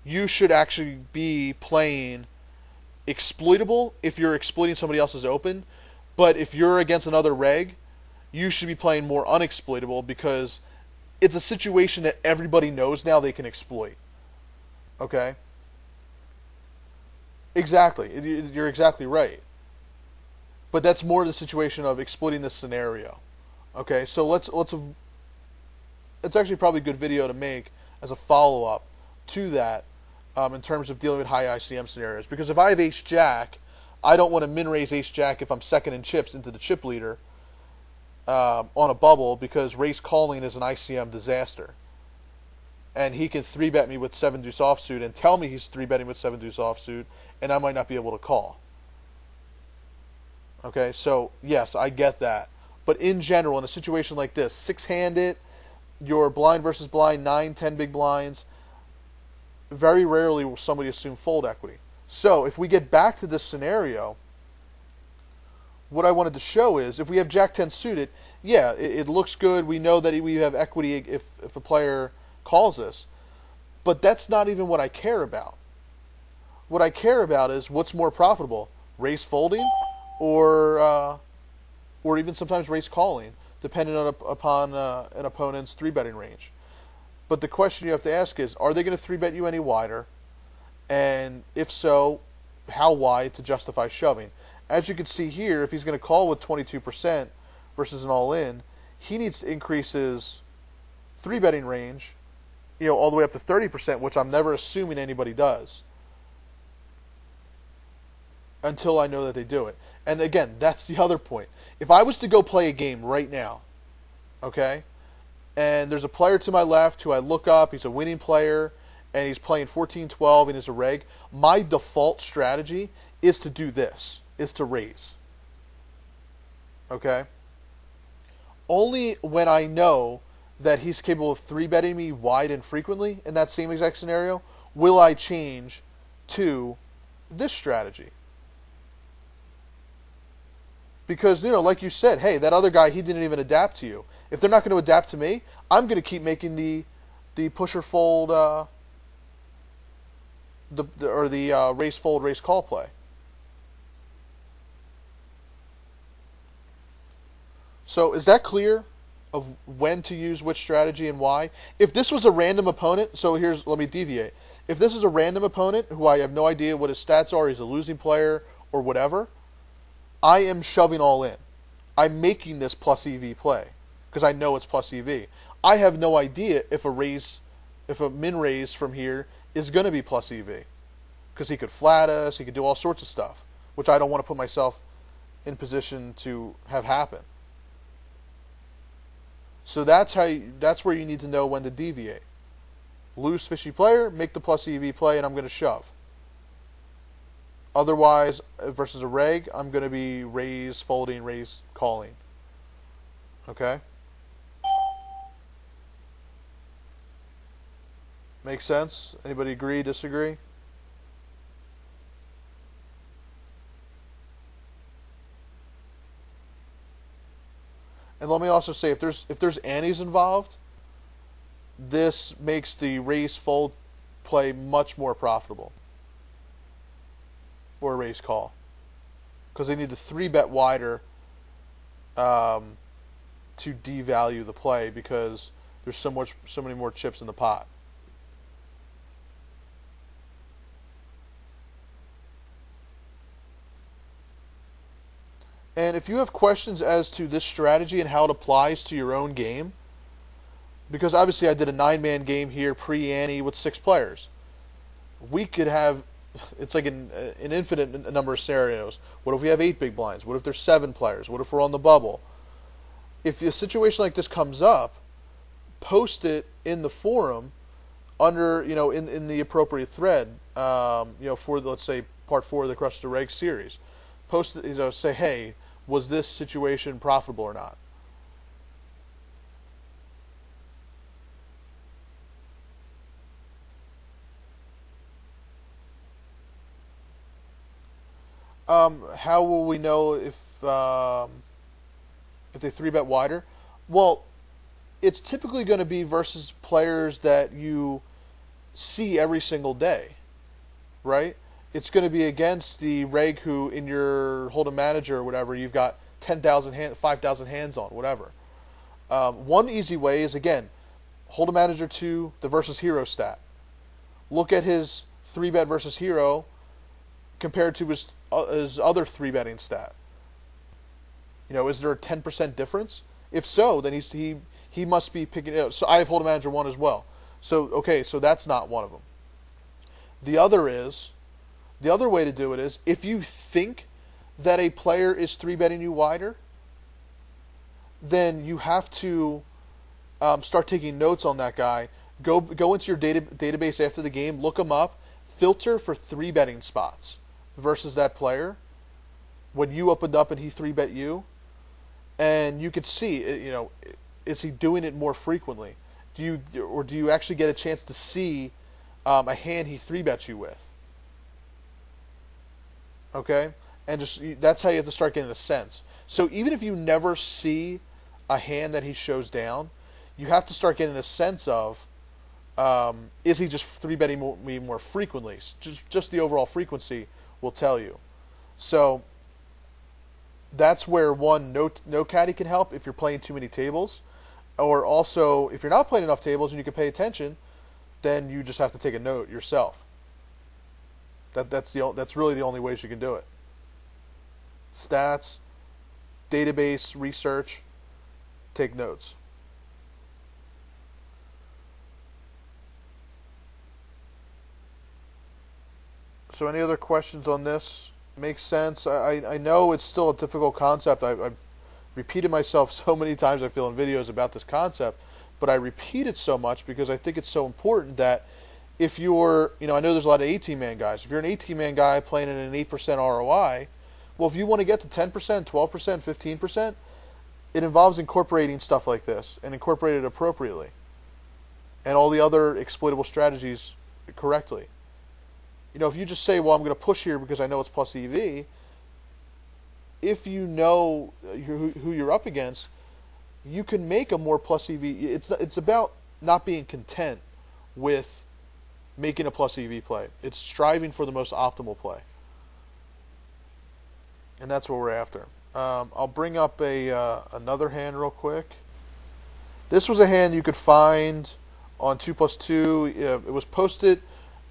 you should actually be playing exploitable if you're exploiting somebody else's open. But if you're against another reg, you should be playing more unexploitable because it's a situation that everybody knows now they can exploit. Okay? Exactly. You're exactly right. But that's more the situation of exploiting this scenario. Okay, so it's actually probably a good video to make as a follow-up to that in terms of dealing with high ICM scenarios. Because if I have ace-jack, I don't want to min-raise ace-jack if I'm second in chips into the chip leader on a bubble because race calling is an ICM disaster. And he can 3-bet me with 7-deuce offsuit and tell me he's 3-betting with 7-deuce offsuit, and I might not be able to call. Okay, so yes, I get that. But in general, in a situation like this, 6-handed, you're blind versus blind, 9, 10 big blinds, very rarely will somebody assume fold equity. So if we get back to this scenario, what I wanted to show is if we have Jack-10 suited, yeah, it looks good. We know that we have equity if a player calls us. But that's not even what I care about. What I care about is what's more profitable, raise folding or even sometimes raise calling, depending upon an opponent's 3-betting range. But the question you have to ask is, are they going to 3-bet you any wider? And if so, how wide to justify shoving? As you can see here, if he's going to call with 22% versus an all-in, he needs to increase his 3-betting range, all the way up to 30%, which I'm never assuming anybody does until I know that they do it. And again, that's the other point. If I was to go play a game right now, okay, and there's a player to my left who I look up, he's a winning player, and he's playing 14-12 and is a reg, my default strategy is to do this, is to raise. Okay? Only when I know that he's capable of 3-betting me wide and frequently in that same exact scenario will I change to this strategy. Because, like you said, hey, that other guy, he didn't even adapt to you. If they're not going to adapt to me, I'm going to keep making the push or fold, the raise fold, raise call play. So is that clear of when to use which strategy and why? If this was a random opponent, so let me deviate. If this is a random opponent who I have no idea what his stats are, he's a losing player or whatever, I am shoving all in. I'm making this plus EV play because I know it's plus EV. I have no idea if a min raise from here is going to be plus EV because he could flat us, he could do all sorts of stuff, which I don't want to put myself in position to have happen. So that's where you need to know when to deviate. Loose fishy player, make the plus EV play, and I'm going to shove. Otherwise, versus a reg, I'm going to be raise, folding, raise, calling. Okay? Make sense? Anybody agree, disagree? And let me also say, if there's antes involved, this makes the raise fold play much more profitable, or raise call, because they need to 3-bet wider to devalue the play because there's so many more chips in the pot. And if you have questions as to this strategy and how it applies to your own game, because obviously I did a 9-man game here pre-ante with 6 players. We could have, it's like an infinite number of scenarios. What if we have 8 big blinds? What if there's 7 players? What if we're on the bubble? If a situation like this comes up, post it in the forum under, in the appropriate thread, for, let's say, part 4 of the Crush the Regs series. Post it, say, hey, was this situation profitable or not? How will we know if they 3-bet wider? Well, it's typically going to be versus players that you see every single day, right? It's going to be against the reg who in your Hold'em manager or whatever you've got 5,000 hands on, whatever. One easy way is, again, Hold'em manager 2, the versus hero stat. Look at his 3-bet versus hero compared to his other 3-betting stat. Is there a 10% difference? If so, then he must be picking it up. So I have Hold'em manager 1 as well. So okay, so that's not one of them. The other way to do it is, if you think that a player is 3-betting you wider, then you have to start taking notes on that guy. Go into your database after the game, look him up, filter for 3-betting spots versus that player when you opened up and he 3-bet you, and you could see, is he doing it more frequently? Do you actually get a chance to see a hand he 3-bets you with? Okay, and that's how you have to start getting a sense. So even if you never see a hand that he shows down, you have to start getting a sense of, is he just 3-betting me more frequently? Just the overall frequency will tell you. So that's where no caddy can help if you're playing too many tables, or also if you're not playing enough tables and you can pay attention, then you just have to take a note yourself. That's really the only ways you can do it. Stats, database, research, take notes. So any other questions on this? Makes sense. I know it's still a difficult concept. I've repeated myself so many times, I feel, in videos about this concept, but I repeat it so much because I think it's so important that if you're, I know there's a lot of 18-man guys. If you're an 18-man guy playing at an 8% ROI, well, if you want to get to 10%, 12%, 15%, it involves incorporating stuff like this and incorporate it appropriately and all the other exploitable strategies correctly. If you just say, well, I'm going to push here because I know it's plus EV, if you know who you're up against, you can make a more plus EV. It's about not being content with making a plus EV play. It's striving for the most optimal play. And that's what we're after. I'll bring up another hand real quick. This was a hand you could find on 2+2. It was posted.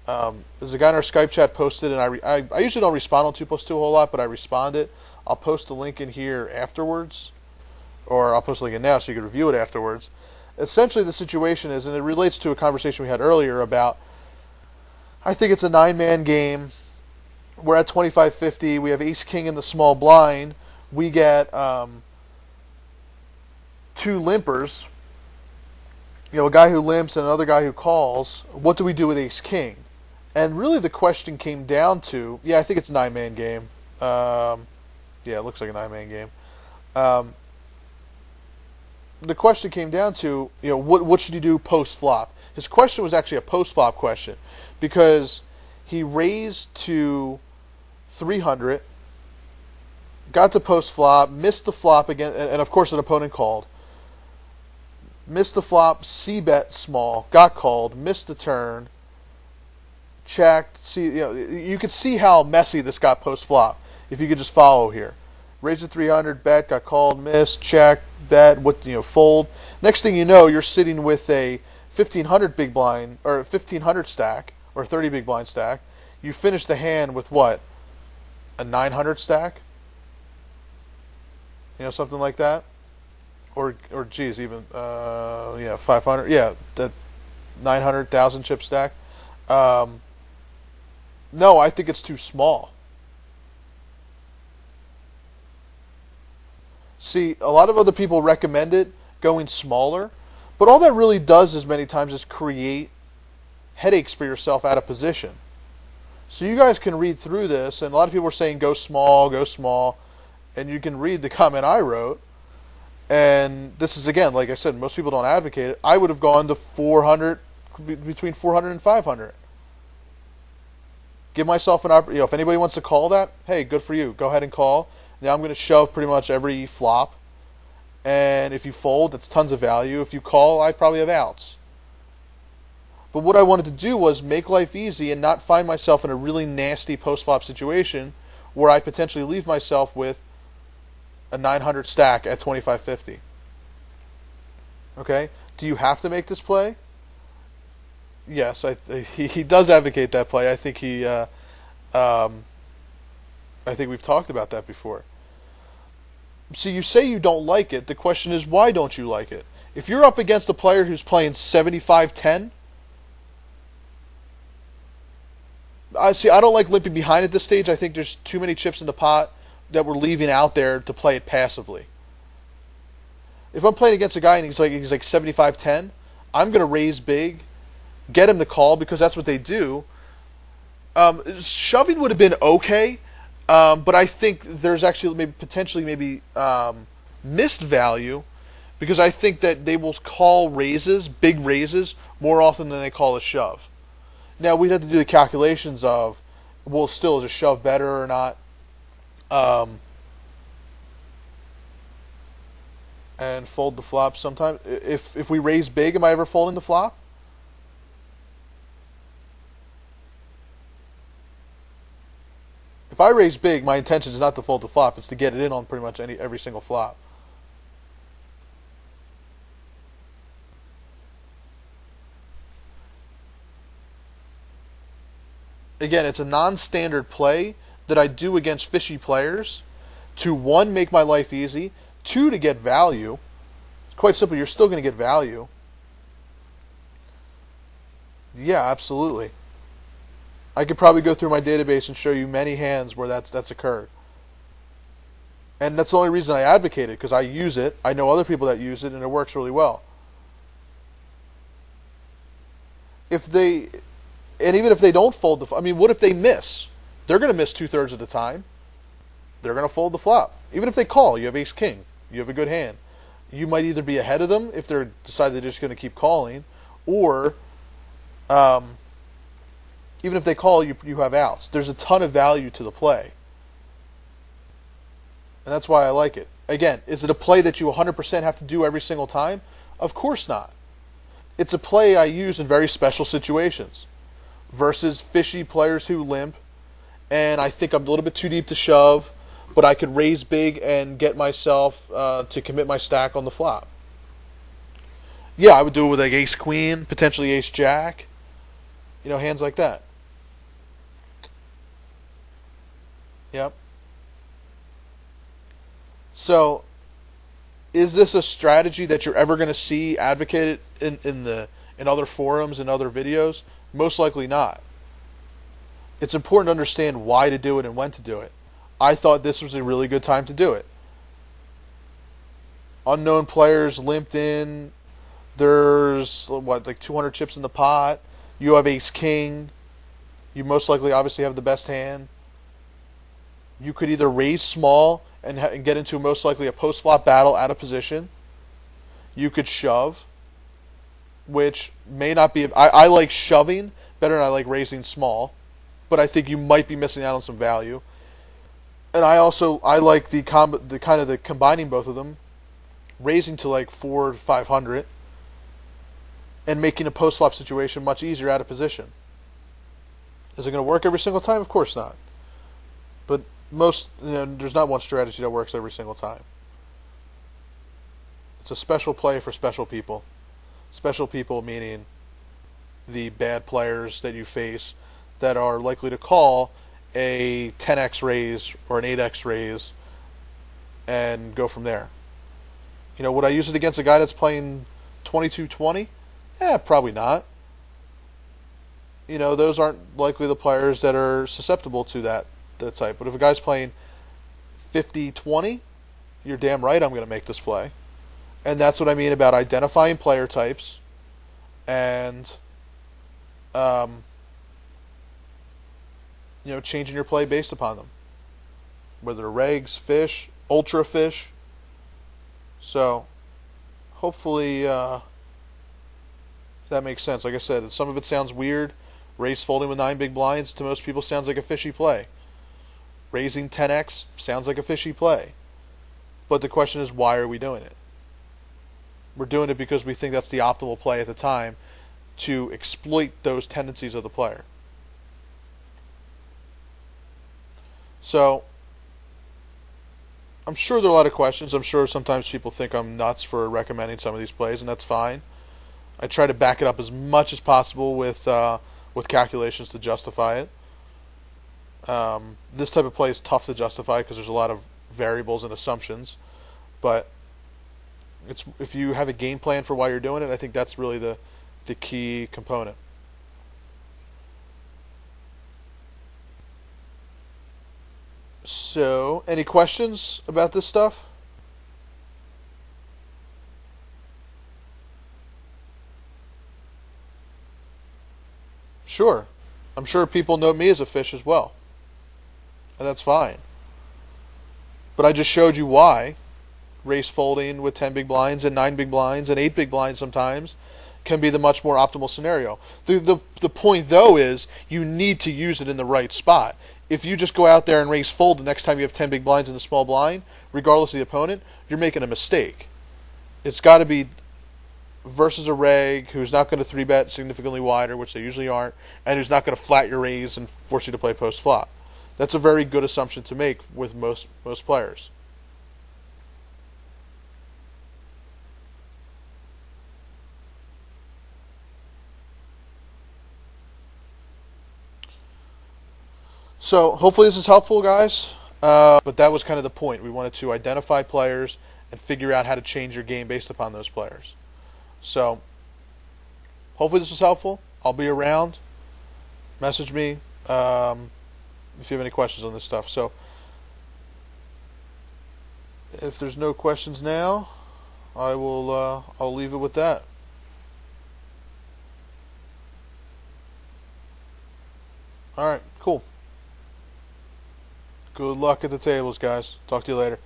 There's a guy in our Skype chat posted, and I usually don't respond on 2+2 a whole lot, but I responded. I'll post the link in here afterwards, or I'll post the link in now so you can review it afterwards. Essentially, the situation is, and it relates to a conversation we had earlier about, I think it's a 9-man game. We're at 25-50. We have ace-king in the small blind. We get 2 limpers. A guy who limps and another guy who calls. What do we do with ace-king? And really the question came down to, I think it's a 9-man game. It looks like a 9-man game. The question came down to, what should you do post-flop? His question was actually a post-flop question because he raised to 300, got to post-flop, missed the flop again, and of course an opponent called. missed the flop, c-bet small, got called, missed the turn, checked. See, you could see how messy this got post flop if you could just follow here. Raised to 300, bet, got called, missed, check, bet, fold. Next thing you know, you're sitting with a 1500 big blind or 1500 stack or 30 big blind stack. You finish the hand with what? A 900 stack? Something like that. Or geez, even 500. Yeah, that 900,000 chip stack. No, I think it's too small. See, a lot of other people recommend it going smaller, but all that really does is many times is create headaches for yourself out of position. So you guys can read through this, and a lot of people are saying go small, and you can read the comment I wrote. And this is, again, like I said, most people don't advocate it. I would have gone to 400, between 400 and 500. Give myself an opportunity. If anybody wants to call that, hey, good for you. Go ahead and call. Now I'm going to shove pretty much every flop. And if you fold, that's tons of value. If you call, I probably have outs. But what I wanted to do was make life easy and not find myself in a really nasty post-flop situation where I potentially leave myself with a 900 stack at 2550. Okay? Do you have to make this play? Yes, he does advocate that play. I think we've talked about that before. So you say you don't like it. The question is, why don't you like it? If you're up against a player who's playing 75-10, I don't like limping behind at this stage. I think there's too many chips in the pot that we're leaving out there to play it passively. If I'm playing against a guy and he's like 75-10, I'm going to raise big, get him to call because that's what they do. Shoving would have been okay, but I think there's actually potentially missed value because I think that they will call raises, big raises, more often than they call a shove. Now, we'd have to do the calculations of, well, still, is a shove better or not? And fold the flop sometimes. If we raise big, am I ever folding the flop? If I raise big, my intention is not to fold the flop. It's to get it in on pretty much every single flop. Again, it's a non-standard play that I do against fishy players to, one, make my life easy, two, to get value. It's quite simple. You're still going to get value. Yeah, absolutely. I could probably go through my database and show you many hands where that's occurred. And that's the only reason I advocate it, because I use it. I know other people that use it, and it works really well. And even if they don't fold the flop, what if they miss? They're going to miss 2/3 of the time. They're going to fold the flop. Even if they call, you have ace-king. You have a good hand. You might either be ahead of them if they decide they're just going to keep calling, or even if they call, you have outs. There's a ton of value to the play. And that's why I like it. Again, is it a play that you 100% have to do every single time? Of course not. It's a play I use in very special situations versus fishy players who limp, and I think I'm a little bit too deep to shove, but I could raise big and get myself to commit my stack on the flop. Yeah, I would do it with like ace-queen, potentially ace-jack, hands like that. Yep. So, is this a strategy that you're ever going to see advocated in other forums and other videos? Most likely not. It's important to understand why to do it and when to do it. I thought this was a really good time to do it. Unknown players limped in. There's, like 200 chips in the pot. You have ace-king. You most likely obviously have the best hand. You could either raise small and get into most likely a post-flop battle out of position. You could shove, which may not be... I like shoving better than I like raising small, but I think you might be missing out on some value. And I like the combining both of them, raising to like 400 to 500, and making a post-flop situation much easier out of position. Is it going to work every single time? Of course not. But there's not one strategy that works every single time. It's a special play for special people. Special people meaning the bad players that you face that are likely to call a 10x raise or an 8x raise and go from there. Would I use it against a guy that's playing 22-20? Probably not. Those aren't likely the players that are susceptible to that type. But if a guy's playing 50-20, you're damn right I'm going to make this play. And that's what I mean about identifying player types and changing your play based upon them. Whether regs, fish, ultra fish. So hopefully that makes sense. Like I said, some of it sounds weird. Raise folding with 9 big blinds to most people sounds like a fishy play. Raising 10x sounds like a fishy play. But the question is, why are we doing it? We're doing it because we think that's the optimal play at the time to exploit those tendencies of the player. So I'm sure there are a lot of questions. I'm sure sometimes people think I'm nuts for recommending some of these plays, and that's fine. I try to back it up as much as possible with calculations to justify it. This type of play is tough to justify because there's a lot of variables and assumptions. But if you have a game plan for why you're doing it, I think that's really the key component. So, any questions about this stuff? Sure. I'm sure people know me as a fish as well. And that's fine. But I just showed you why race folding with 10 big blinds and 9 big blinds and 8 big blinds sometimes can be the much more optimal scenario. The point, though, is you need to use it in the right spot. If you just go out there and race fold the next time you have 10 big blinds in the small blind, regardless of the opponent, you're making a mistake. It's got to be versus a reg who's not going to 3-bet significantly wider, which they usually aren't, and who's not going to flat your raise and force you to play post-flop. That's a very good assumption to make with most players. So hopefully this is helpful, guys. But that was kind of the point. We wanted to identify players and figure out how to change your game based upon those players. So hopefully this was helpful. I'll be around. Message me if you have any questions on this stuff. So if there's no questions now, I'll leave it with that. All right, cool. Good luck at the tables, guys. Talk to you later.